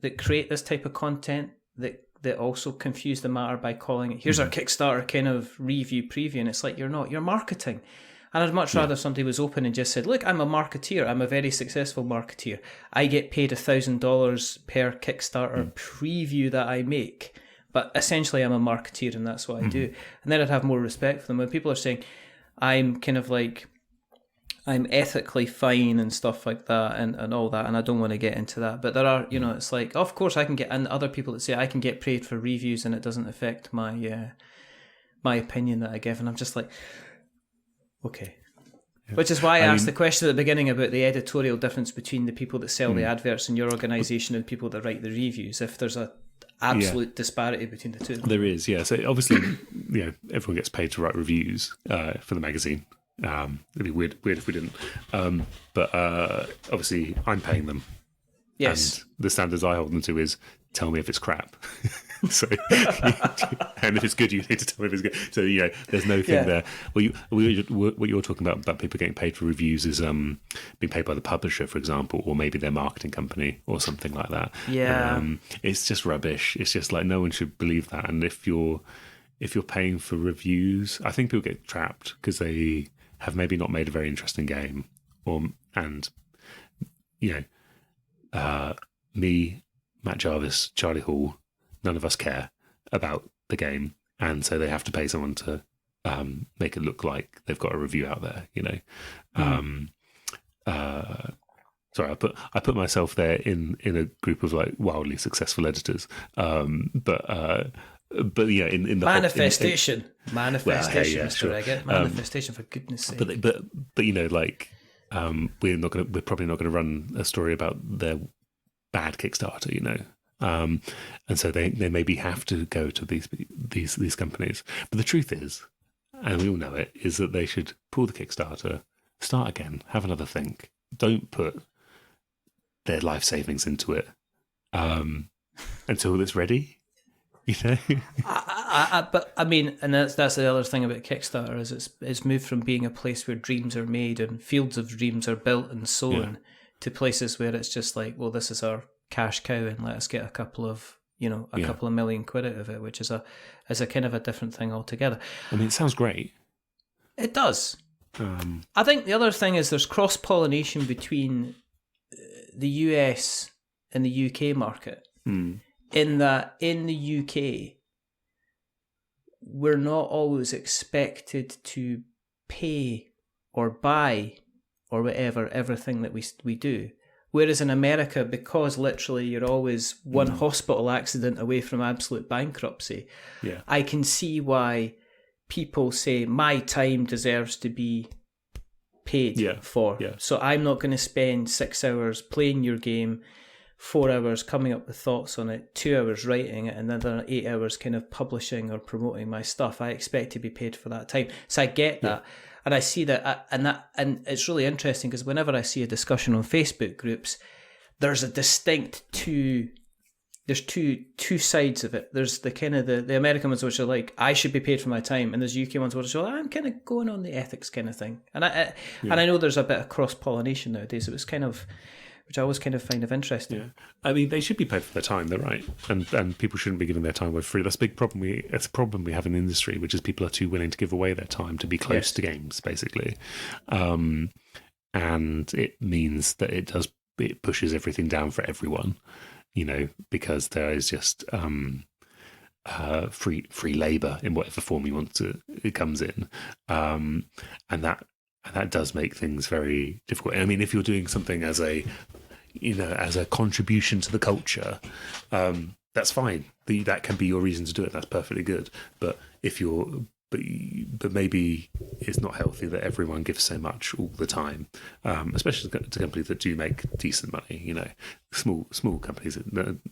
this type of content that also confuse the matter by calling it, here's our Kickstarter kind of review preview, and it's like, you're marketing. And I'd much rather somebody was open and just said, look, I'm a marketeer. I'm a very successful marketeer. I get paid $1,000 per Kickstarter preview that I make. But essentially, I'm a marketeer, and that's what I do. And then I'd have more respect for them. When people are saying, I'm kind of like, I'm ethically fine and stuff like that and all that, and I don't want to get into that. But there are, it's like, of course I can get, and other people that say I can get paid for reviews and it doesn't affect my my opinion that I give. And I'm just like, okay. Yeah. Which is why I asked the question at the beginning about the editorial difference between the people that sell the adverts in your organisation and people that write the reviews, if there's a absolute disparity between the two. There is, yeah. So obviously, everyone gets paid to write reviews for the magazine. It'd be weird if we didn't. But obviously, I'm paying them. Yes. And the standards I hold them to is tell me if it's crap. So, and if it's good, you need to tell me if it's good. So there's no thing there. Well, what you're talking about people getting paid for reviews is being paid by the publisher, for example, or maybe their marketing company or something like that. Yeah, it's just rubbish. It's just like no one should believe that. And if you're paying for reviews, I think people get trapped because they have maybe not made a very interesting game, me, Matt Jarvis, Charlie Hall, none of us care about the game, and so they have to pay someone to make it look like they've got a review out there. Sorry, I put myself there in a group of like wildly successful editors, but yeah, in the manifestation, Mr. Sure. Eggett, manifestation for goodness' sake. But we're probably not going to run a story about their bad Kickstarter, and so they maybe have to go to these companies. But the truth is, and we all know it, is that they should pull the Kickstarter, start again, have another think. Don't put their life savings into it until it's ready. But I mean, and that's the other thing about Kickstarter is it's moved from being a place where dreams are made and fields of dreams are built and sown to places where it's just like, well, this is our cash cow and let us get a couple of couple of million quid out of it, which is a kind of a different thing altogether. I mean, it sounds great. It does. I think the other thing is there's cross-pollination between the US in the UK market. In that, in the UK, we're not always expected to pay or buy or whatever everything that we do. Whereas in America, because literally you're always one hospital accident away from absolute bankruptcy, I can see why people say my time deserves to be paid for. So I'm not going to spend 6 hours playing your game, 4 hours coming up with thoughts on it, 2 hours writing it, and another 8 hours kind of publishing or promoting my stuff. I expect to be paid for that time. So I get that. And I see that, and it's really interesting because whenever I see a discussion on Facebook groups, there's a distinct two sides of it. There's the kind of the American ones which are like, I should be paid for my time, and there's UK ones which are like, I'm kind of going on the ethics kind of thing. And I know there's a bit of cross pollination nowadays. It was kind of, which I always kind of find of interesting. Yeah, I mean, they should be paid for their time. They're right, and people shouldn't be giving their time away for free. That's a big problem. It's a problem we have in the industry, which is people are too willing to give away their time to be close to games, basically, and it means that it pushes everything down for everyone, because there is just free labor in whatever form you want it comes in, and that does make things very difficult. I mean, if you're doing something as a contribution to the culture, that's fine. That can be your reason to do it. That's perfectly good. But but maybe it's not healthy that everyone gives so much all the time, especially to companies that do make decent money. Small companies,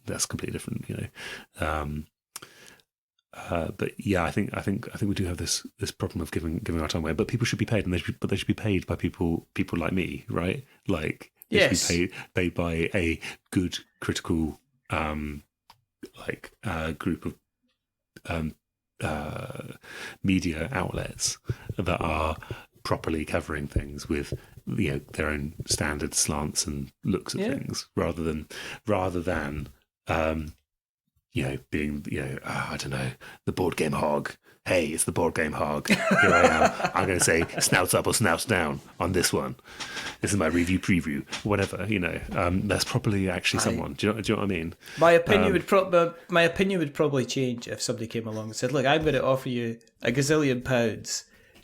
that's completely different. But yeah, I think we do have this problem of giving our time away. But people should be paid, and they should be paid by people like me, right? Like they should be paid by a good critical group of media outlets that are properly covering things with their own standard slants and looks at things, rather than being, I don't know, the board game hog. Hey, it's the board game hog. Here I am. I'm going to say snouts up or snouts down on this one. This is my review preview. Whatever, that's probably actually someone. Do you know what I mean? My opinion would probably change if somebody came along and said, "Look, I'm going to offer you £1 gazillion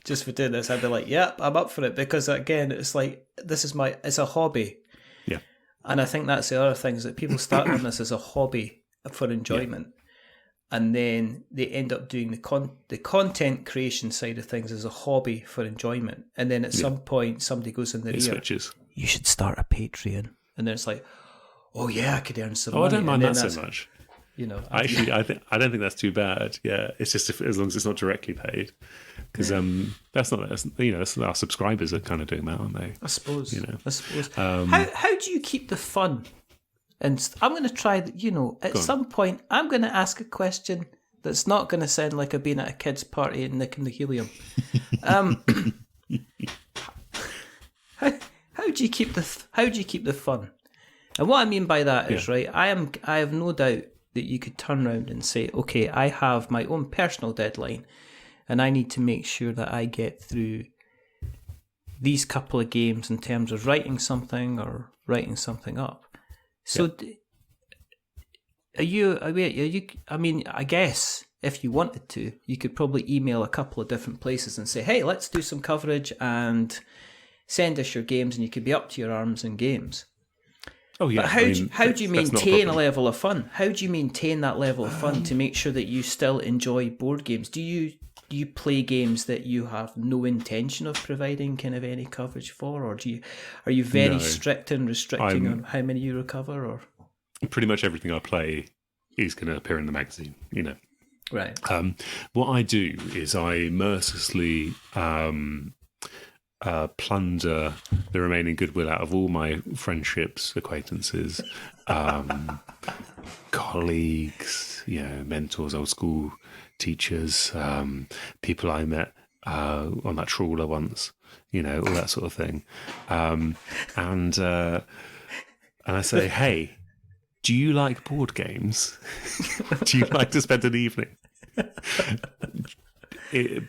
just for doing this." I'd be like, "Yep, I'm up for it," because again, it's like it's a hobby. Yeah. And I think that's the other thing, is that people start on this as a hobby for enjoyment, and then they end up doing the content creation side of things as a hobby for enjoyment, and then at some point somebody goes in their ear, switches. You should start a Patreon, and then it's like, oh yeah, I could earn some money. I don't mind that so much. Actually, I don't think that's too bad. Yeah, it's just as long as it's not directly paid, because that's our subscribers are kind of doing that, aren't they? I suppose. How do you keep the fun? And I'm going to try that, at some point, I'm going to ask a question that's not going to sound like I've been at a kid's party and nicking the helium. How do you keep the fun? And what I mean by that is, right, I have no doubt that you could turn around and say, okay, I have my own personal deadline, and I need to make sure that I get through these couple of games in terms of writing something or writing something up. So, are you? I mean, I guess if you wanted to, you could probably email a couple of different places and say, "Hey, let's do some coverage and send us your games," and you could be up to your arms in games. Oh yeah. But how do you maintain a level of fun? How do you maintain that level of fun to make sure that you still enjoy board games? Do you play games that you have no intention of providing kind of any coverage for, or are you very strict and restricting on how many you recover? Or pretty much everything I play is going to appear in the magazine. Right. What I do is I mercilessly plunder the remaining goodwill out of all my friendships, acquaintances, colleagues, mentors, old school teachers, people I met on that trawler once, all that sort of thing, and I say, hey, do you like board games? Do you like to spend an evening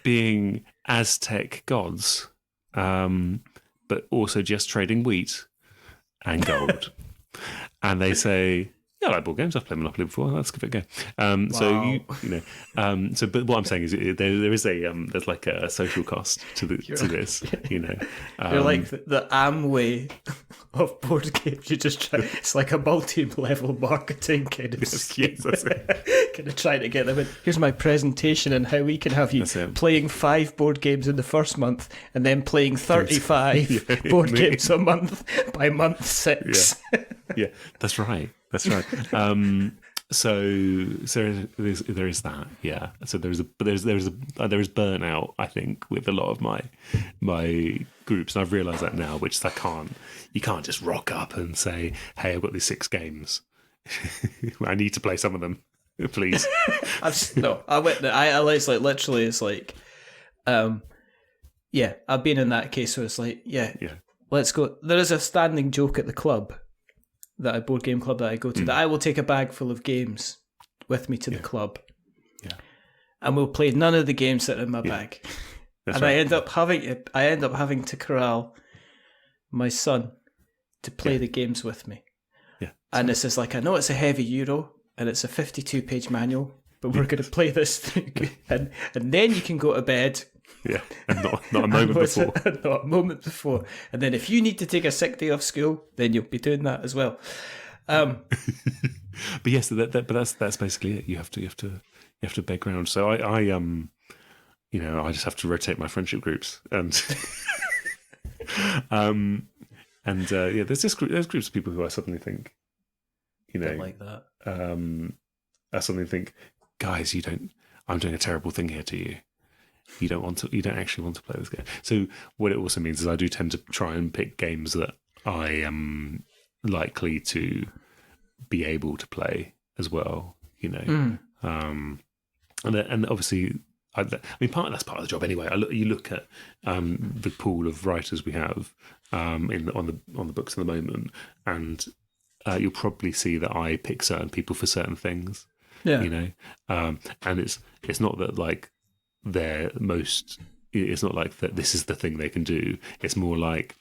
being Aztec gods, but also just trading wheat and gold? and they say, "Yeah, I like board games. I've played Monopoly before. Let's give it a go." So but what I'm saying is, there is there's like a social cost to this. You're like the Amway of board games. You just try. It's like a multi-level marketing kind of scheme. That's it. Kind of trying to get them in. Here's my presentation and how we can have you playing 5 board games in the first month and then playing 35 board games a month by month 6. Yeah, that's right. That's right. So there is that. Yeah. So there is burnout, I think, with a lot of my groups, and I've realised that now. Which you can't just rock up and say, "Hey, I've got these 6 games. I need to play some of them, please." It's literally, it's like, I've been in that case where it's like, let's go. There is a standing joke at the club. That a board game club that I go to, that I will take a bag full of games with me to the club, and we'll play none of the games that are in my bag. And right. I end up having to corral my son to play the games with me. Yeah, and this is like, I know it's a heavy euro and it's a 52-page manual, but we're going to play this through, and then you can go to bed. Yeah, and not a moment before. Not a moment before. And then if you need to take a sick day off school, then you'll be doing that as well. But yes, that's basically it. You have to beg ground. So I just have to rotate my friendship groups, and there's groups of people who I suddenly think, like that. I suddenly think, guys, I'm doing a terrible thing here to you. You don't actually want to play this game. So what it also means is I do tend to try and pick games that I am likely to be able to play as well, and obviously, that's part of the job anyway. You look at the pool of writers we have on the books at the moment, and you'll probably see that I pick certain people for certain things. Yeah, and it's not that like it's not like that this is the thing they can do. It's more like,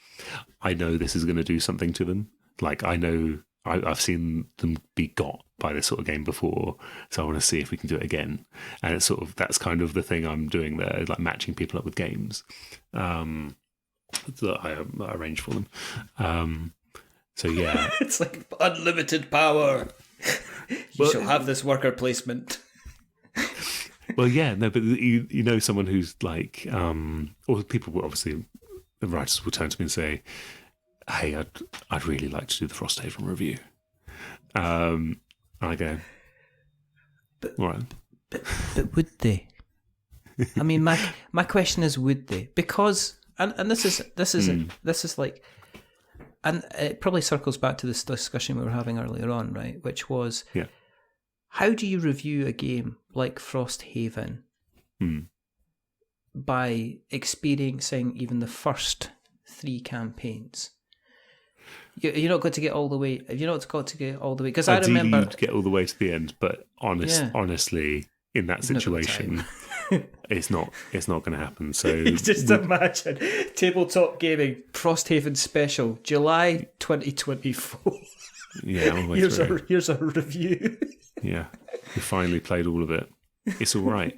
I know this is going to do something to them. Like, I know I've seen them be got by this sort of game before, so I want to see if we can do it again. And it's sort of, that's kind of the thing I'm doing there, like matching people up with games that I arrange for them. So yeah. It's like unlimited power. You shall have this worker placement. Well, yeah, no, but someone who's like, or people will obviously, the writers will turn to me and say, "Hey, I'd really like to do the Frosthaven review." And I go, "All right." But would they? I mean, my question is, would they? Because and this is like, and it probably circles back to this discussion we were having earlier on, right? Which was, how do you review a game like Frosthaven by experiencing even the first 3 campaigns? You're not going to get all the way. You're not got to get all the way, because I remember you'd get all the way to the end. But honestly, in that situation, it's not going to happen. So just imagine Tabletop Gaming Frosthaven Special, July 2024. Yeah, all the way here's a review. Yeah, we finally played all of it. It's all right.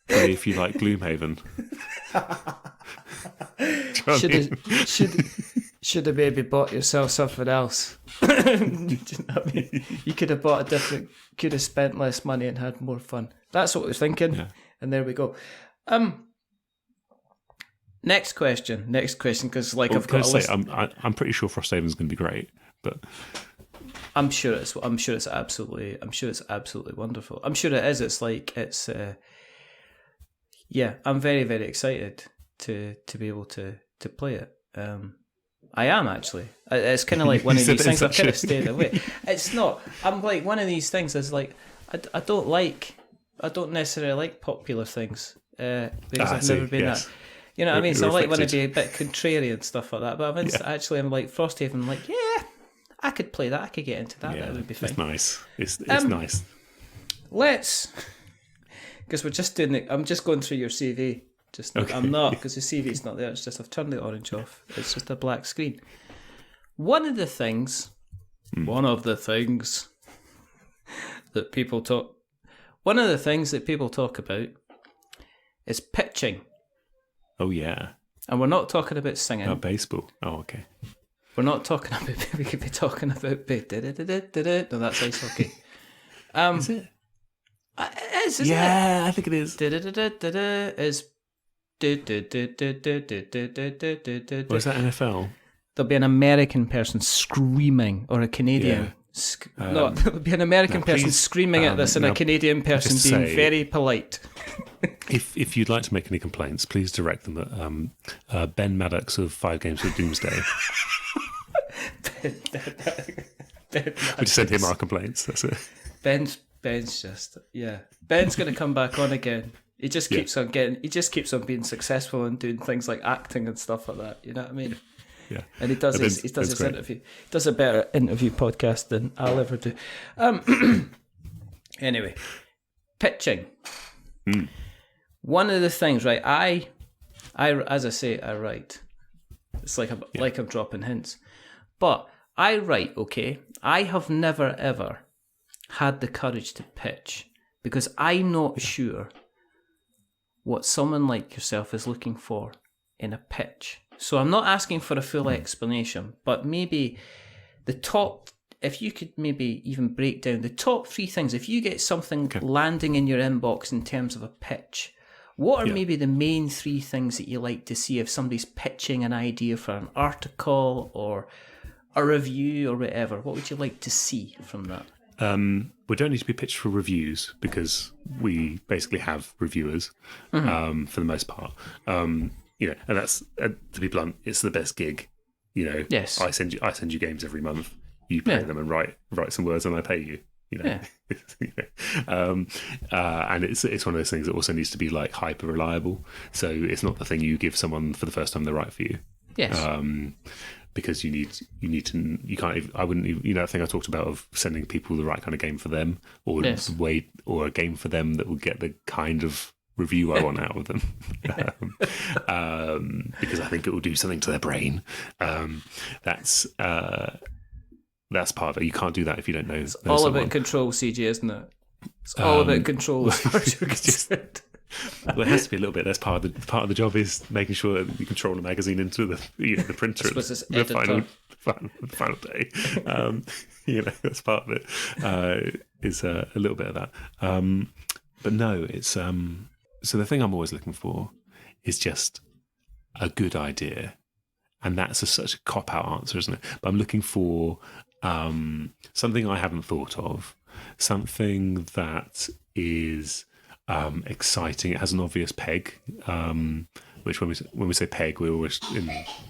Play if you like Gloomhaven. Should have maybe bought yourself something else. Do you know what I mean? You could have bought a different. Could have spent less money and had more fun. That's what I was thinking. Yeah. And there we go. Next question, because I've got a list. I'm pretty sure Frosthaven's going to be great, but I'm sure it's absolutely wonderful. I'm sure it is. It's like I'm very, very excited to be able to play it. I am actually. It's kind of like one of these things. I've kind of stayed away. It's not. I'm like one of these things. Is like I don't necessarily like popular things because I've never been that. You know what I mean? So I like when I be a bit contrarian and stuff like that. But I'm like Frosthaven. I'm like, I could play that. I could get into that. That would be fine. It's nice. It's nice. Let's, because we're just doing it. I'm just going through your CV. I'm not, because the CV's not there. It's just I've turned the orange off. It's just a black screen. One of the things that people talk about is pitching. Oh, yeah. And we're not talking about singing. About baseball. Oh, okay. We're not talking about, we could be talking about, no, that's ice hockey. Is it? It is, isn't it? Yeah, I think it is. Is Or is that NFL? there'll be an American person screaming, or a Canadian. No, there'll be an American person screaming at this, and a Canadian person being very polite. If you'd like to make any complaints, please direct them at Ben Maddox of 5 Games of Doomsday. We just send him our complaints. That's it. Ben's just Ben's going to come back on again. He just keeps on being successful and doing things like acting and stuff like that. You know what I mean? Yeah. And he does his interview. He does a better interview podcast than I'll ever do. Anyway, pitching. One of the things, right? I as I say, I write. It's like I'm dropping hints, but I write. Okay, I have never ever had the courage to pitch because I'm not sure what someone like yourself is looking for in a pitch. So I'm not asking for a full explanation, but maybe the top, if you could maybe even break down the top 3 things, if you get something landing in your inbox in terms of a pitch, what are maybe the main 3 things that you like to see if somebody's pitching an idea for an article or a review or whatever? What would you like to see from that? We don't need to be pitched for reviews because we basically have reviewers for the most part. And that's to be blunt, it's the best gig. Yes. I send you games every month. You play them and write some words, and I pay you. And it's one of those things that also needs to be like hyper reliable. So it's not the thing you give someone for the first time they write for you. Yes. Because you can't. I wouldn't even, that thing I talked about of sending people the right kind of game for them, or or a game for them that will get the kind of review I want out of them, because I think it will do something to their brain. That's part of it. You can't do that if you don't know. It's all about control, CG, isn't it? It's all about control as far as you're concerned. Well, it has to be a little bit. That's part of the job is making sure that you control the magazine into the printer at the final day. That's part of it. Is a little bit of that. But no, it's so the thing I'm always looking for is just a good idea, and that's such a cop-out answer, isn't it? But I'm looking for something I haven't thought of, something that is exciting. It has an obvious peg, which when we say peg, we're always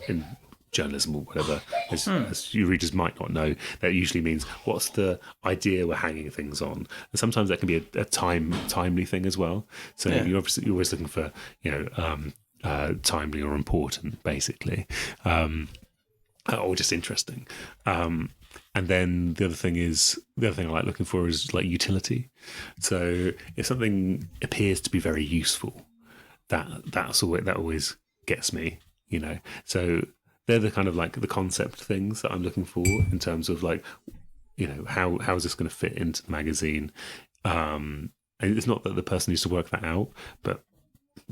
in journalism or whatever, as you readers might not know, that usually means what's the idea we're hanging things on, and sometimes that can be a timely thing as well. So you're always looking for timely or important, basically, or just interesting. And then the other thing I like looking for is like utility. So if something appears to be very useful, that always gets me. So they're the kind of like the concept things that I'm looking for in terms of like, how is this going to fit into the magazine? And it's not that the person needs to work that out, but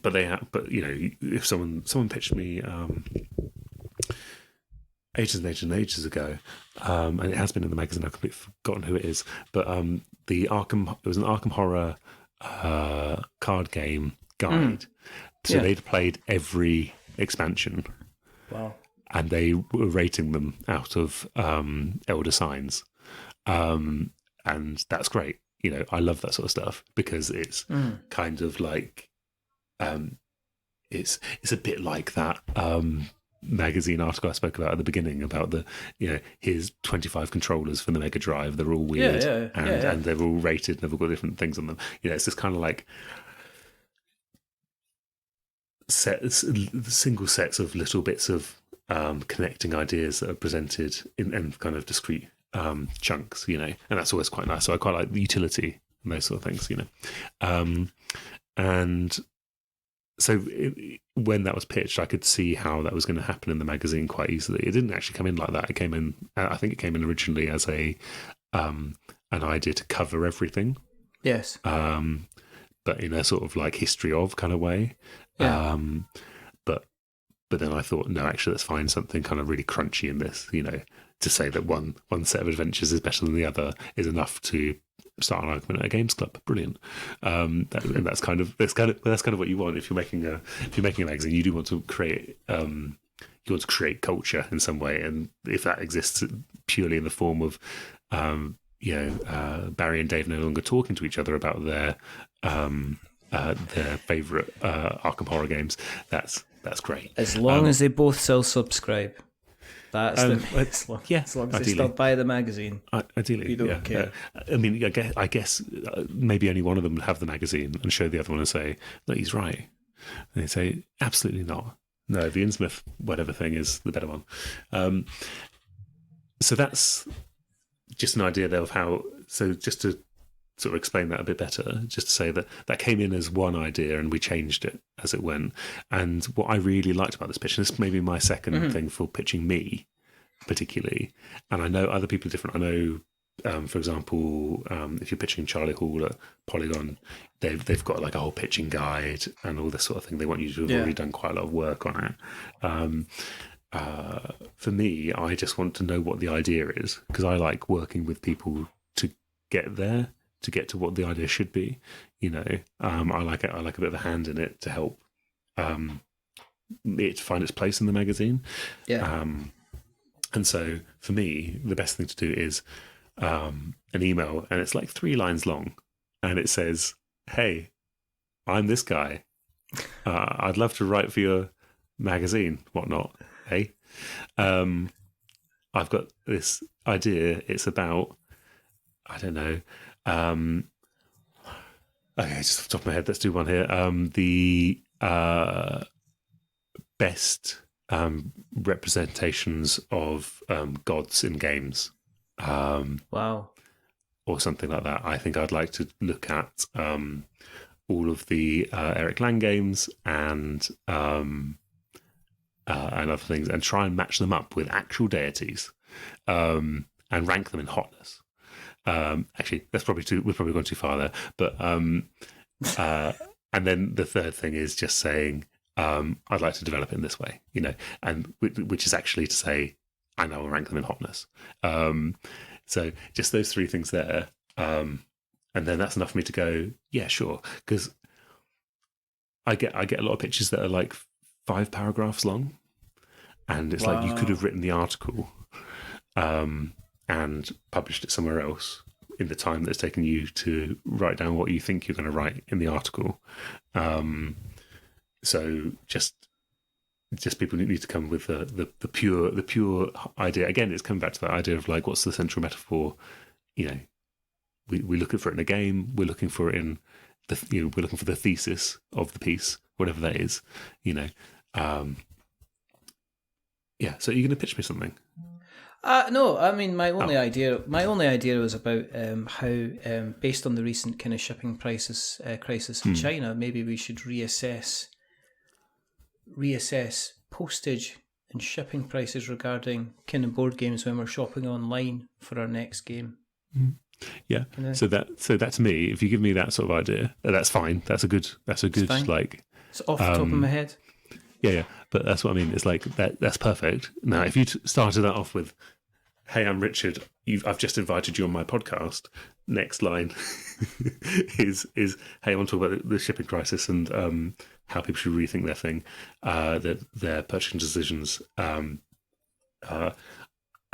they have. But if someone pitched me ages ago, and it has been in the magazine. I've completely forgotten who it is, but it was an Arkham Horror card game guide. So they'd played every expansion. Wow. And they were rating them out of Elder Signs, and that's great. I love that sort of stuff because it's kind of like it's a bit like that magazine article I spoke about at the beginning about the here's 25 controllers for the Mega Drive. They're all weird and they're all rated and they've all got different things on them. It's this kind of like single sets of little bits of connecting ideas that are presented in kind of discrete chunks, and that's always quite nice. So I quite like the utility and those sort of things, and when that was pitched, I could see how that was going to happen in the magazine quite easily. It didn't actually come in like that. It came in, I think it came in originally as an idea to cover everything. Yes. But in a sort of like history of kind of way. Yeah. But then I thought, no, actually, let's find something kind of really crunchy in this. To say that one set of adventures is better than the other is enough to start an argument at a games club. Brilliant. And that's kind of what you want if you're making a magazine. You do want to create culture in some way, and if that exists purely in the form of Barry and Dave no longer talking to each other about their favourite Arkham horror games, that's great. As long as they both still subscribe. That's as long as they still buy the magazine. Ideally, you don't care. I mean, I guess maybe only one of them would have the magazine and show the other one and say, "No, he's right." And they say, "Absolutely not. No, the Innsmouth whatever thing is the better one." So that's just an idea there of how. So just to sort of explain that a bit better, just to say that came in as one idea and we changed it as it went. And what I really liked about this pitch, and this may be my second thing for pitching me particularly, and I know other people are different. I know, for example, if you're pitching Charlie Hall at Polygon, they've got like a whole pitching guide and all this sort of thing. They want you to have already done quite a lot of work on it. For me, I just want to know what the idea is, because I like working with people to get there, to get to what the idea should be. I like it. I like a bit of a hand in it to help it find its place in the magazine. Yeah. And so for me, the best thing to do is an email, and it's like 3 lines long, and it says, "Hey, I'm this guy. I'd love to write for your magazine, whatnot. Hey, I've got this idea. It's about, I don't know." Okay, just off the top of my head, let's do one here. The best representations of gods in games. Wow. Or something like that. I think I'd like to look at all of the Eric Lang games and other things, and try and match them up with actual deities, and rank them in hotness. Actually, we've probably gone too far there. But and then the third thing is just saying, I'd like to develop it in this way, and which is actually to say, I know I'll rank them in hotness. So just those 3 things there, and then that's enough for me to go, yeah, sure, because I get a lot of pitches that are like 5 paragraphs long, and it's like you could have written the article and published it somewhere else in the time that it's taken you to write down what you think you're going to write in the article. So just people need to come with the pure idea. Again, it's coming back to that idea of like, what's the central metaphor? We're looking for it in a game. We're looking for it in we're looking for the thesis of the piece, whatever that is. Yeah. So you're going to pitch me something? No, I mean my only idea was about how, based on the recent kind of shipping crisis in China, maybe we should reassess postage and shipping prices regarding kind of board games when we're shopping online for our next game. Yeah. So that's me. If you give me that sort of idea, that's fine. That's a good like. It's off the top of my head. Yeah. But that's what I mean. It's like that's perfect. Now, if you started that off with, "Hey, I'm Richard. I've just invited you on my podcast." Next line is, "Hey, I want to talk about the shipping crisis and how people should rethink their thing, their purchasing decisions." And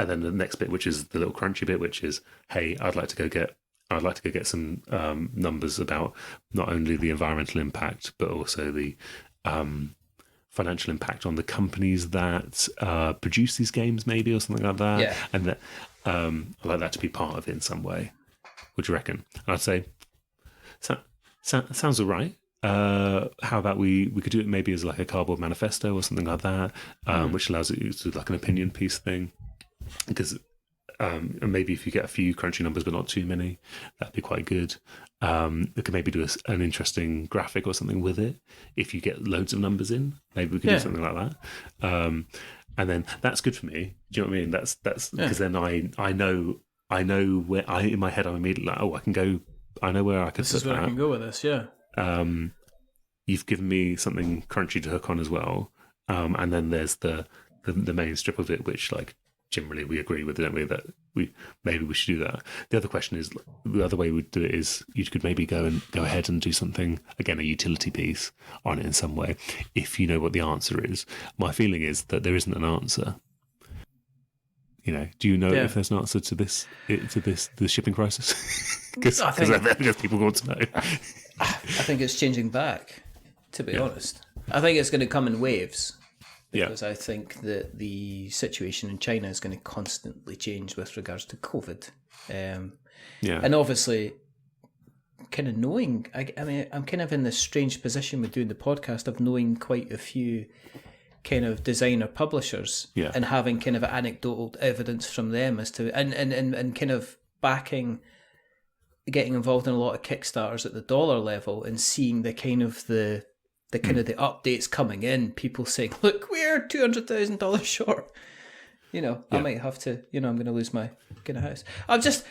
then the next bit, which is the little crunchy bit, which is, "Hey, I'd like to go get some numbers about not only the environmental impact but also the financial impact on the companies that produce these games, maybe, or something like that." Yeah. And that I'd like that to be part of it in some way. What do you reckon? And I'd say, sounds all right. How about we could do it maybe as like a cardboard manifesto or something like that, which allows it to do like an opinion piece thing. Because and maybe if you get a few crunchy numbers but not too many, that'd be quite good. We could maybe do an interesting graphic or something with it. If you get loads of numbers in, maybe we could do something like that. And then that's good for me. Do you know what I mean? That's because then I know where in my head I'm immediately like, I can go. I know where I could. This is where I can go with this. Yeah. You've given me something crunchy to hook on as well. And then there's the main strip of it, which like generally we agree with, don't we? That maybe we should do that. The other question is, the other way we'd do it is you could maybe go ahead and do something, again, a utility piece on it in some way, if you know what the answer is. My feeling is that there isn't an answer. Do you know if there's an answer to the shipping crisis? Because people want to know. I think it's changing back, to be honest. I think it's going to come in waves. Because I think that the situation in China is going to constantly change with regards to COVID. And obviously, kind of knowing, I mean, I'm kind of in this strange position with doing the podcast of knowing quite a few kind of designer publishers and having kind of anecdotal evidence from them as to, and kind of getting involved in a lot of Kickstarters at the dollar level and seeing the kind of the updates coming in, people saying, look, we're $200,000 short. I might have to, I'm going to lose my kind of house. I'm just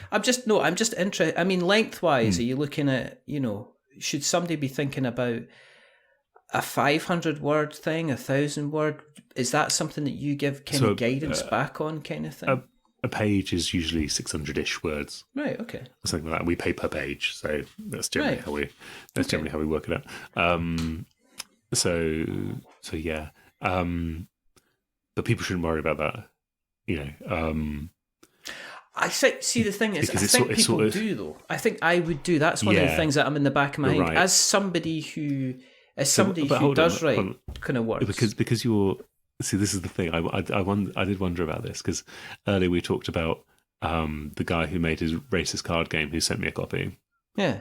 interested. I mean, lengthwise, are you looking at, should somebody be thinking about a 500-word thing, 1,000-word? Is that something that you give kind of guidance back on kind of thing? A page is usually 600-ish words. Right, okay. Something like that. We pay per page, so that's generally generally how we work it out. So yeah. But people shouldn't worry about that. I see the thing is, I think people do though. I think I would do. That's one of the things that I'm in the back of my head. Right. As somebody who does write kind of works. Because you're... See, this is the thing. I did wonder about this because earlier we talked about the guy who made his racist card game who sent me a copy. Yeah.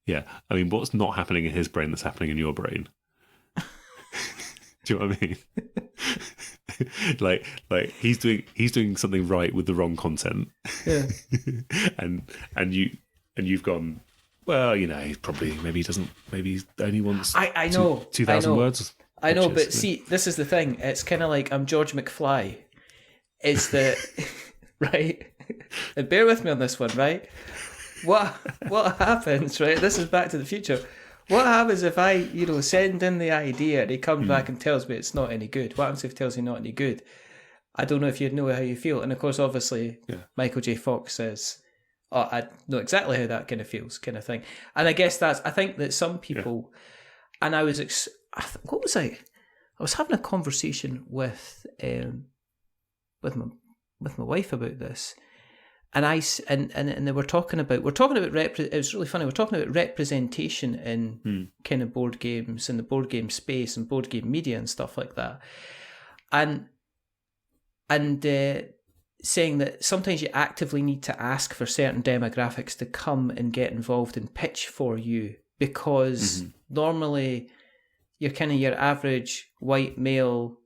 Yeah. I mean, what's not happening in his brain that's happening in your brain? Do you know what I mean? like he's doing something right with the wrong content. Yeah. and you've gone, well, maybe he only wants I know 2,000 words. I know, but see, this is the thing. It's kind of like I'm George McFly. It's the right. And bear with me on this one, right? What happens, right? This is Back to the Future. What happens if I, send in the idea and he comes back and tells me it's not any good? What happens if he tells me not any good? I don't know if you'd know how you feel. And of course, obviously, Michael J. Fox says, "Oh, I know exactly how that kind of feels," kind of thing. And I guess I think that some people, and I was, what was I? I was having a conversation with my wife about this. And they were talking about it was really funny. We're talking about representation in kind of board games and the board game space and board game media and stuff like that, and saying that sometimes you actively need to ask for certain demographics to come and get involved and pitch for you because normally you're kind of your average white male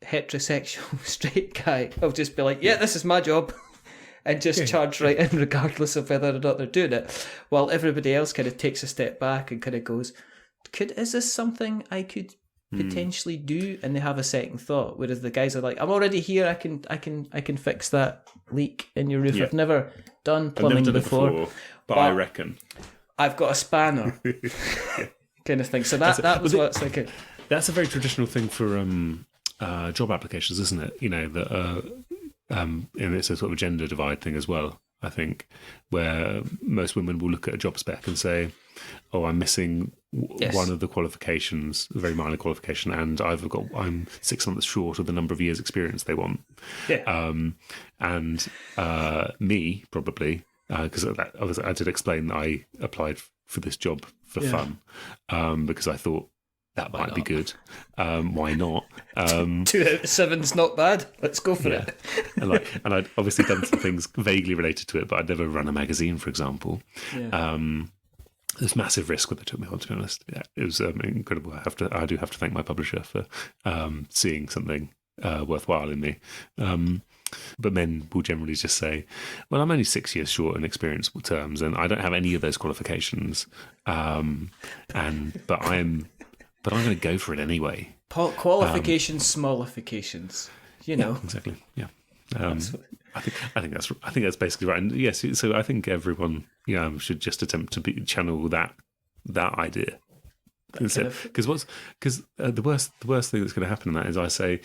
heterosexual straight guy will just be like, yeah, this is my job. And just charge right in regardless of whether or not they're doing it. While everybody else kind of takes a step back and kind of goes, is this something I could potentially do? And they have a second thought. Whereas the guys are like, I'm already here, I can fix that leak in your roof. I've never done plumbing before, but I reckon I've got a spanner. Kind of thing. So that was what it's like. That's a very traditional thing for job applications, isn't it? That and it's a sort of gender divide thing as well, I think, where most women will look at a job spec and say, oh, I'm missing one of the qualifications, a very minor qualification, and I'm 6 months short of the number of years experience they want. Yeah. And me, probably, because I did explain that I applied for this job for fun, because I thought, that might be good. Why not? 2 out of 7's not bad. Let's go for it. and I'd obviously done some things vaguely related to it, but I'd never run a magazine, for example. Yeah. There's massive risk when they took me on, to be honest. Yeah, it was incredible. I do have to thank my publisher for seeing something worthwhile in me. But men will generally just say, well, I'm only 6 years short in experience terms, and I don't have any of those qualifications. But I'm going to go for it anyway. Qualifications, smallifications. Exactly. Yeah. I think that's basically right. And yes, so I think everyone should just attempt to channel that idea. Because the worst thing that's going to happen in that is I say,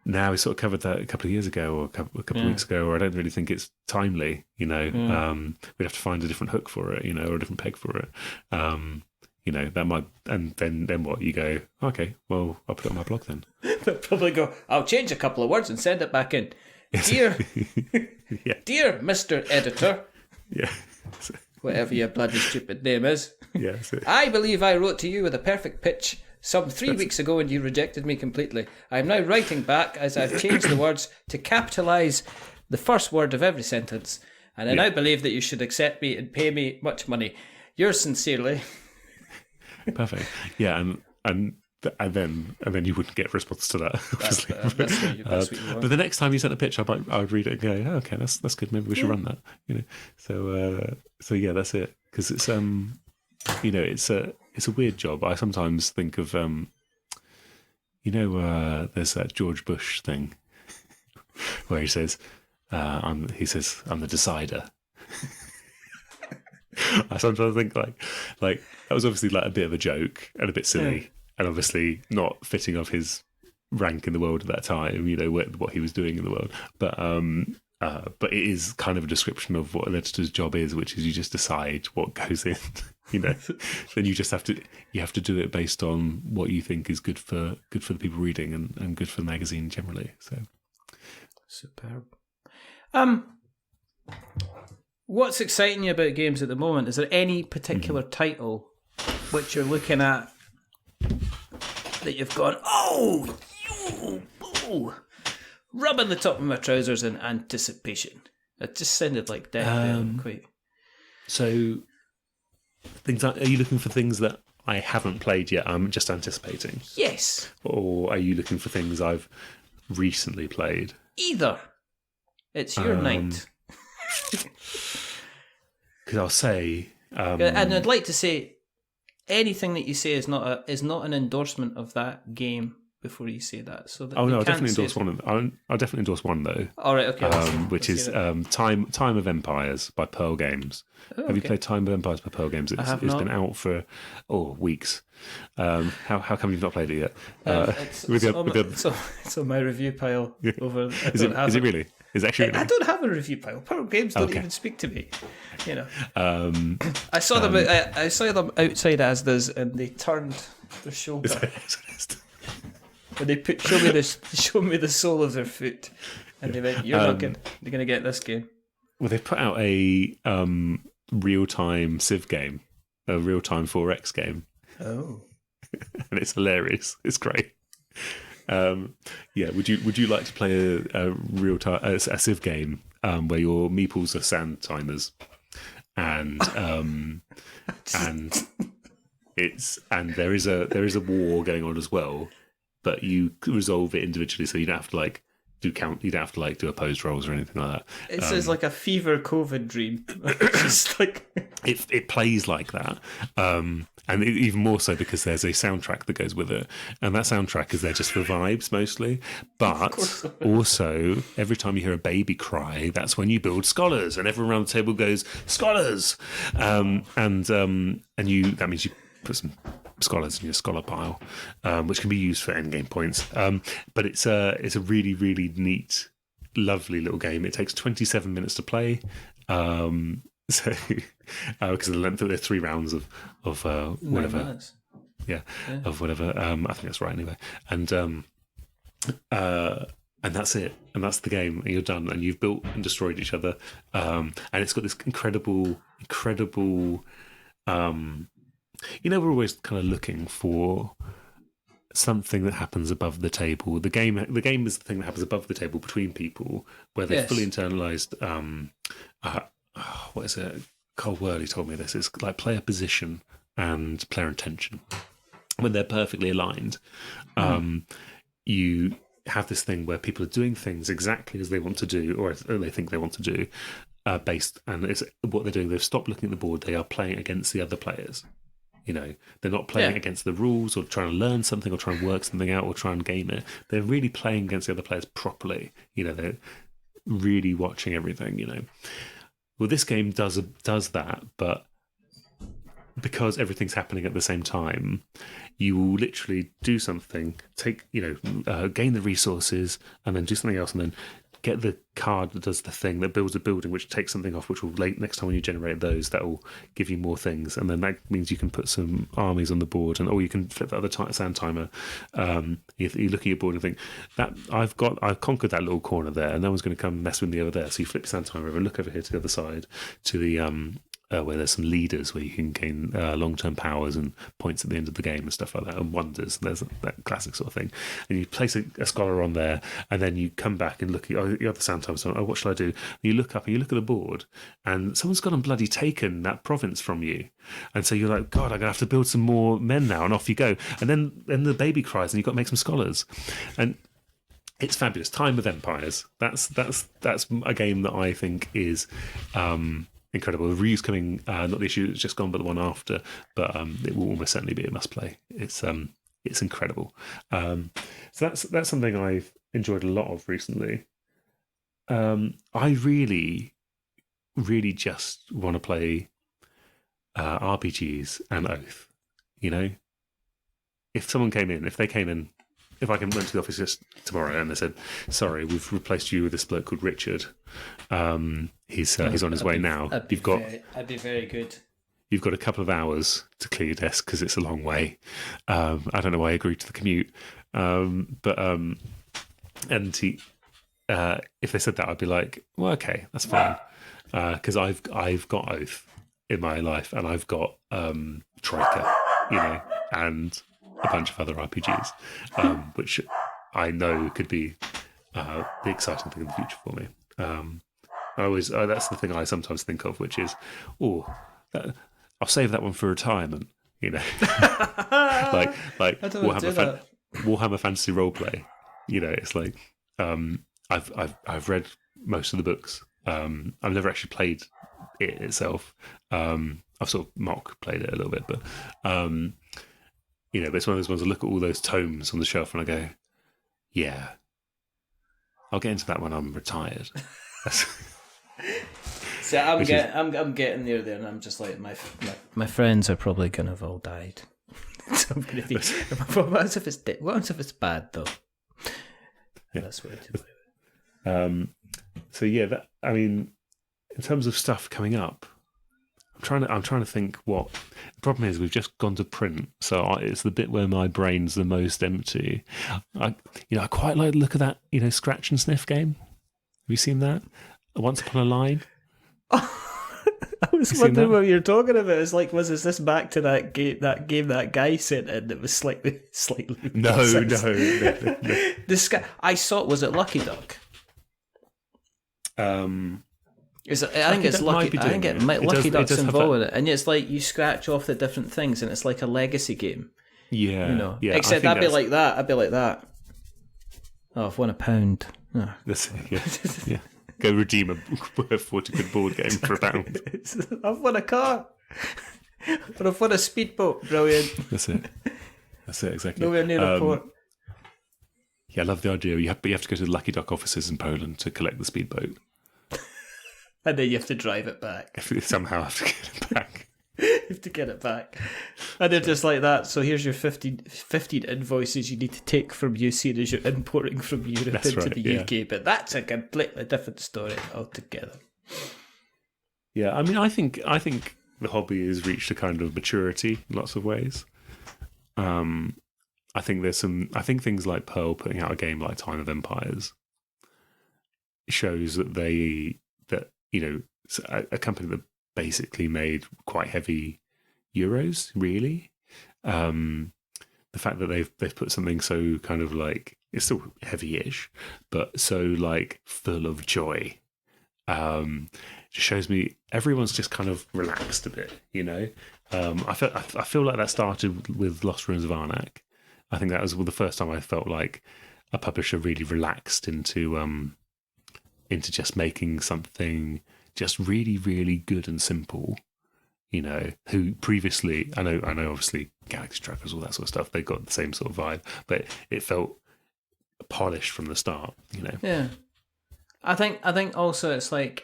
now we sort of covered that a couple of years ago or a couple of weeks ago, or I don't really think it's timely. We'd have to find a different hook for it, or a different peg for it. That might, and then what? You go, okay, well, I'll put it on my blog then. They'll probably go, I'll change a couple of words and send it back in. Dear, dear Mr. Editor, whatever your bloody stupid name is, I believe I wrote to you with a perfect pitch some 3 weeks ago and you rejected me completely. I am now writing back as I've changed the words to capitalise the first word of every sentence, and I now believe that you should accept me and pay me much money. Yours sincerely. Perfect. Yeah, and then you wouldn't get a response to that. Obviously. That's what you want. But the next time you sent a pitch, I would read it and go, okay, that's good. Maybe we should run that. So yeah, that's it. Because it's it's a weird job. I sometimes think of there's that George Bush thing where he says, I'm the decider. I sometimes think like that was obviously like a bit of a joke and a bit silly, and obviously not fitting of his rank in the world at that time. What he was doing in the world, but it is kind of a description of what an editor's job is, which is you just decide what goes in. Then you just have to do it based on what you think is good for the people reading and good for the magazine generally. So superb. What's exciting you about games at the moment? Is there any particular title which you're looking at that you've gone, rubbing the top of my trousers in anticipation? It just sounded like death. Quite. So, are you looking for things that I haven't played yet? I'm just anticipating. Yes. Or are you looking for things I've recently played? Either. It's your night. Because I'll say, and I'd like to say, anything that you say is not an endorsement of that game before you say that. So that I'll definitely endorse one. I'll definitely endorse one though. All right, okay. Which is Time of Empires by Pearl Games. Oh, Have you played Time of Empires by Pearl Games? It's been out for weeks. How come you've not played it yet? It's on my review pile. Over. Is it really? Is it actually? Really? I don't have a review pile. Pearl Games don't even speak to me. I saw them. I saw them outside Asda's, and they turned their shoulder. And they show me the sole of their foot, and they went, "You're not going to get this game." Well, they've put out a real-time Civ game, a real-time 4X game. Oh, and it's hilarious. It's great. Would you like to play a real-time a Civ game where your meeples are sand timers, and there is a war going on as well, but you resolve it individually, so you don't have to do count. You don't have to do opposed rolls or anything like that. It says like a fever COVID dream. Just like it plays like that, and even more so because there's a soundtrack that goes with it, and that soundtrack is there just for vibes mostly. But also, every time you hear a baby cry, that's when you build scholars, and everyone around the table goes scholars, that means you put some scholars in your scholar pile, which can be used for endgame points. But it's a really, really neat, lovely little game. It takes 27 minutes to play. Because of the length of the 3 rounds of whatever. Yeah, of whatever. I think that's right anyway. And that's it. And that's the game. And you're done. And you've built and destroyed each other. And it's got this incredible. We're always kind of looking for something that happens above the table. The game is the thing that happens above the table between people, where they've fully internalized. What is it? Cole Worley told me this. It's like player position and player intention. When they're perfectly aligned, you have this thing where people are doing things exactly as they want to do, or as they think they want to do, and it's what they're doing. They've stopped looking at the board. They are playing against the other players. They're not playing against the rules or trying to learn something or trying to work something out or try and game it. They're really playing against the other players properly. They're really watching everything. Well, this game does that, but because everything's happening at the same time, you will literally do something, gain the resources, and then do something else, and then get the card that does the thing that builds a building, which takes something off, which will next time when you generate those, that will give you more things, and then that means you can put some armies on the board, or you can flip the other sand timer. You look at your board and think that I've conquered that little corner there, and no one's going to come mess with me over there. So you flip your sand timer over and look over here to the other side to the where there's some leaders where you can gain long-term powers and points at the end of the game and stuff like that, and wonders. There's that classic sort of thing. And you place a scholar on there, and then you come back and look at you have the sand timer. So, what shall I do? And you look up and you look at the board, and someone's gone and bloody taken that province from you. And so you're like, God, I'm going to have to build some more men now, and off you go. And then the baby cries, and you've got to make some scholars. And it's fabulous. Time of Empires. That's a game that I think is incredible. The review's coming, not the issue that's just gone, but the one after. But it will almost certainly be a must play. It's incredible. So that's something I've enjoyed a lot of recently. I really, really just want to play RPGs and Oath. If I went to the office just tomorrow and they said, "Sorry, we've replaced you with this bloke called Richard. He's on his way now. I'd be very good. You've got a couple of hours to clear your desk because it's a long way. I don't know why I agreed to the commute, if they said that, I'd be like, well, okay, that's fine, because I've got Oath in my life, and I've got Troika, and a bunch of other RPGs, which I know could be the exciting thing in the future for me. That's the thing I sometimes think of, which is, I'll save that one for retirement. like Warhammer Fantasy Roleplay. It's like I've read most of the books. I've never actually played it itself. I've sort of mock played it a little bit, but but it's one of those ones I look at all those tomes on the shelf and I go, yeah, I'll get into that when I'm retired. So I'm getting near there, and I'm just like, my friends are probably gonna have all died. So I'm gonna be. What if it's bad though? Yeah. That's weird to play with. So yeah, in terms of stuff coming up, I'm trying to think what the problem is. We've just gone to print, so it's the bit where my brain's the most empty. I quite like the look of that scratch and sniff game. Have you seen that? Once Upon a Line. I was wondering what you're talking about. It's like, is this back to that game that guy sent in that was slightly No. This guy I saw, was it Lucky Duck? I think it's Lucky. I think Lucky Duck's involved with it, and it's like you scratch off the different things, and it's like a legacy game. Yeah, yeah. Except I'd be like that. Oh, I've won £1. Oh. Yeah. Go redeem a £40 board game for £1. I've won a car. But I've won a speedboat. Brilliant. That's it exactly. Nowhere near a port. Yeah, I love the idea. You have to go to the Lucky Duck offices in Poland to collect the speedboat. And then you have to drive it back. If you somehow have to get it back. You have to get it back. And they're just like that. So here's your 15 invoices you need to take from you, seeing as you're importing from Europe into the UK. But that's a completely different story altogether. Yeah, I think the hobby has reached a kind of maturity in lots of ways. I think things like Pearl putting out a game like Time of Empires shows that a company that basically made quite heavy euros, really. The fact that they've put something so kind of like, it's still heavy-ish, but so like full of joy. Just shows me everyone's just kind of relaxed a bit, I feel like that started with Lost Ruins of Arnak. I think that was the first time I felt like a publisher really relaxed into just making something just really, really good and simple. You know, who previously, I know, obviously, Galaxy Trackers, all that sort of stuff, they got the same sort of vibe, but it felt polished from the start. You know. Yeah, I think also it's like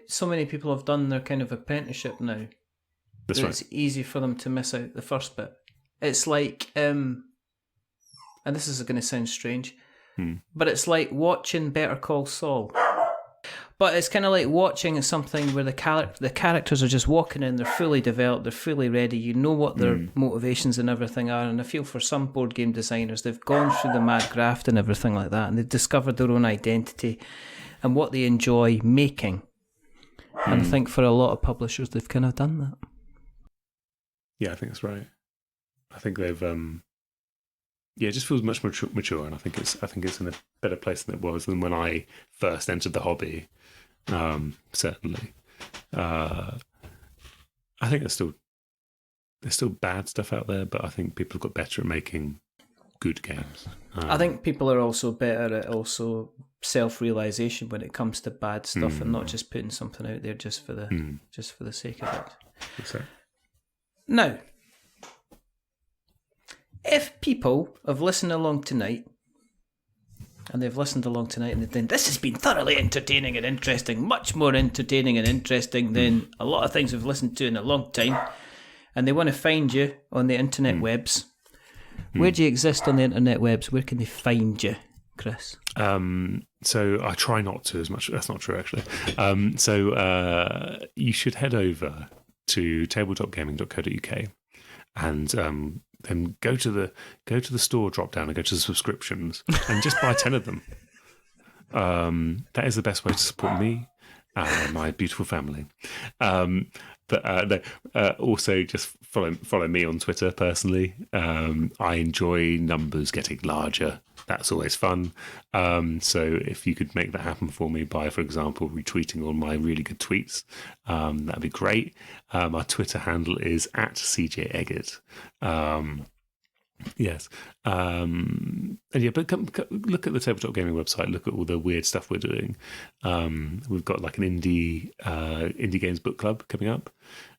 so many people have done their kind of apprenticeship now. That's right. It's easy for them to miss out the first bit. It's like, and this is going to sound strange, but it's like watching Better Call Saul. But it's kind of like watching something where the characters are just walking in, they're fully developed, they're fully ready, you know what their motivations and everything are, and I feel for some board game designers, they've gone through the mad graft and everything like that, and they've discovered their own identity and what they enjoy making. And I think for a lot of publishers, they've kind of done that. Yeah, I think that's right. I think they've, it just feels much more mature, and I think it's in a better place than it was than when I first entered the hobby. Certainly, I think there's still bad stuff out there, but I think people have got better at making good games. I think people are also better at also self-realization when it comes to bad stuff, and not just putting something out there just for the sake of it. That's right. Now, if people have listened along tonight, and they've listened along tonight and they've been, this has been thoroughly entertaining and interesting, much more entertaining and interesting than a lot of things we've listened to in a long time, and they want to find you on the internet webs, where do you exist on the internet webs? Where can they find you, Chris? So I try not to as much. That's not true, actually. So you should head over to tabletopgaming.co.uk and then go to the store drop down and go to the subscriptions and just buy 10 of them. That is the best way to support me and my beautiful family. Also just follow me on Twitter personally. I enjoy numbers getting larger. That's always fun. So if you could make that happen for me by, for example, retweeting all my really good tweets, that'd be great. My Twitter handle is @CJ Eggett. Yes. And yeah, but look at the Tabletop Gaming website. Look at all the weird stuff we're doing. We've got like an indie games book club coming up,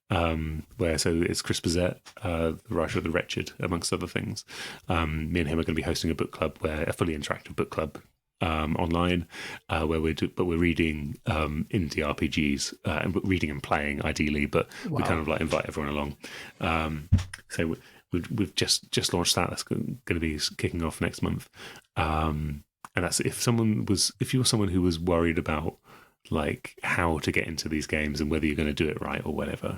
where it's Chris Bazette, the writer of The Wretched, amongst other things. Me and him are going to be hosting a book club, a fully interactive book club online, where we're reading indie RPGs and reading and playing ideally, but we kind of like invite everyone along. So we've just launched that. That's going to be kicking off next month. And that's if you're someone who was worried about like how to get into these games and whether you're going to do it right or whatever,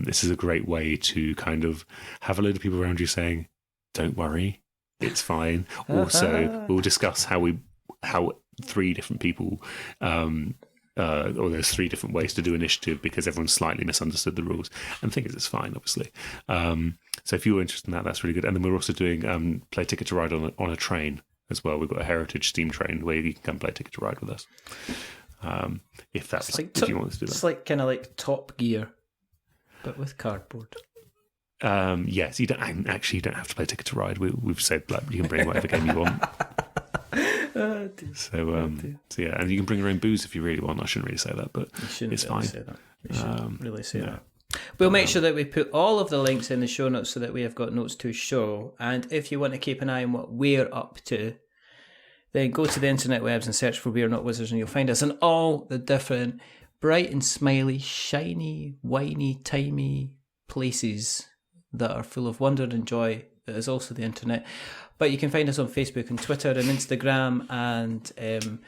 this is a great way to kind of have a load of people around you saying, "Don't worry, it's fine." Also, we'll discuss how 3 different people. Or there's 3 different ways to do initiative because everyone slightly misunderstood the rules. And the thing is, it's fine, obviously. So if you're interested in that, that's really good. And then we're also doing play Ticket to Ride on a train as well. We've got a heritage steam train where you can come play Ticket to Ride with us. If you want to do that. It's like kind of like Top Gear, but with cardboard. Yes, you don't have to play Ticket to Ride. We've said like you can bring whatever game you want. So yeah, and you can bring your own booze if you really want. I shouldn't really say that, but it's fine. Say that. You shouldn't really say that. We'll make sure that we put all of the links in the show notes so that we have got notes to show. And if you want to keep an eye on what we're up to, then go to the internet webs and search for We Are Not Wizards, and you'll find us in all the different bright and smiley, shiny, whiny, timey places that are full of wonder and joy. That is also the internet. But you can find us on Facebook and Twitter and Instagram, and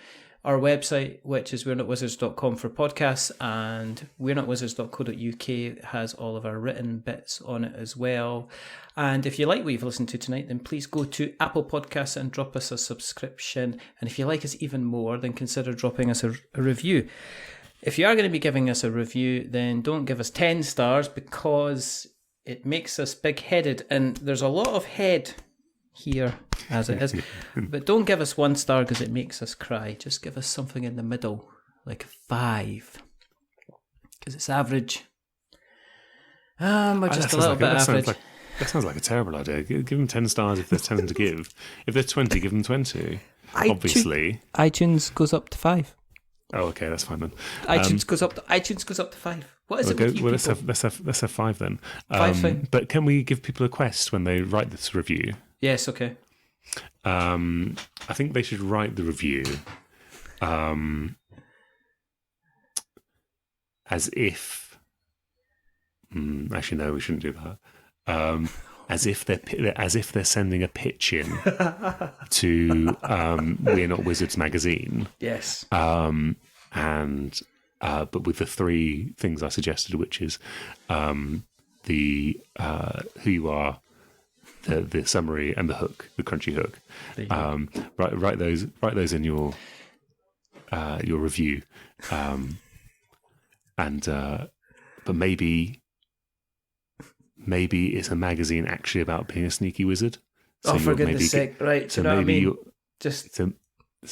our website, which is we'renotwizards.com for podcasts, and we'renotwizards.co.uk has all of our written bits on it as well. And if you like what you've listened to tonight, then please go to Apple Podcasts and drop us a subscription. And if you like us even more, then consider dropping us a review. If you are going to be giving us a review, then don't give us 10 stars because it makes us big-headed, and there's a lot of head here as it is. But don't give us 1 star because it makes us cry. Just give us something in the middle, like a 5, because it's average. We're just a little bit average. That sounds like a terrible idea. Give them 10 stars if there's 10 to give. If there's 20, give them 20. Obviously. iTunes goes up to 5. Oh, okay, that's fine then. iTunes goes up to 5. What is it with you people? Let's have 5 then. 5 fine. But can we give people a quest when they write this review? Yes, okay. I think they should write the review as if. Actually, no, we shouldn't do that. As if they're sending a pitch in to We're Not Wizards magazine. Yes. But with the 3 things I suggested, which is the who you are, the summary, and the hook, the crunchy hook. Write those in your review, but maybe it's a magazine actually about being a sneaky wizard. So for goodness sake! Right. So maybe so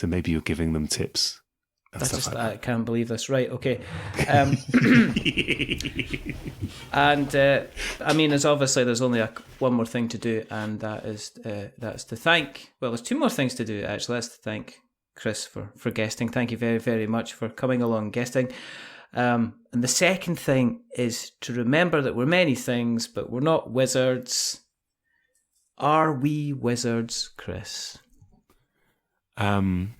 maybe you're giving them tips. I can't believe this. Right, okay. And there's obviously only one more thing to do, and that's to thank. Well, there's 2 more things to do actually. That's to thank Chris for guesting. Thank you very, very much for coming along guesting. And the second thing is to remember that we're many things, but we're not wizards. Are we wizards, Chris? No.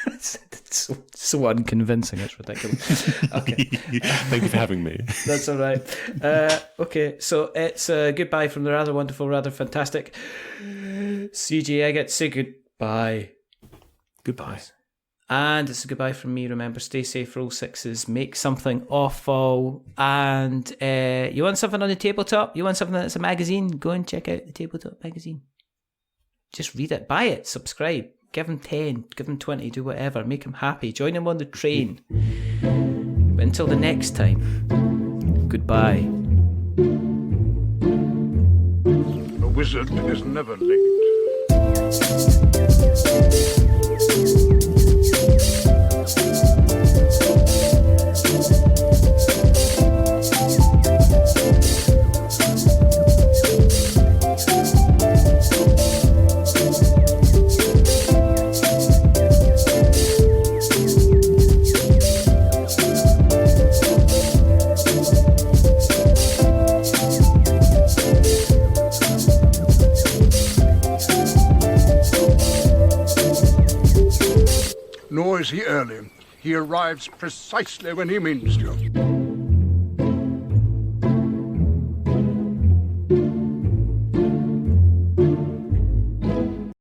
It's so unconvincing, it's ridiculous. Okay. Thank you for having me. That's all right. Okay, so it's goodbye from the rather wonderful, rather fantastic CG Eggett. Say goodbye. Goodbye. And it's a goodbye from me. Remember, stay safe, roll 6s, make something awful. And you want something on the tabletop? You want something that's a magazine? Go and check out the Tabletop magazine. Just read it, buy it, subscribe. Give them 10, give them 20, do whatever. Make them happy. Join them on the train. But until the next time, goodbye. A wizard is never late. Nor is he early. He arrives precisely when he means to.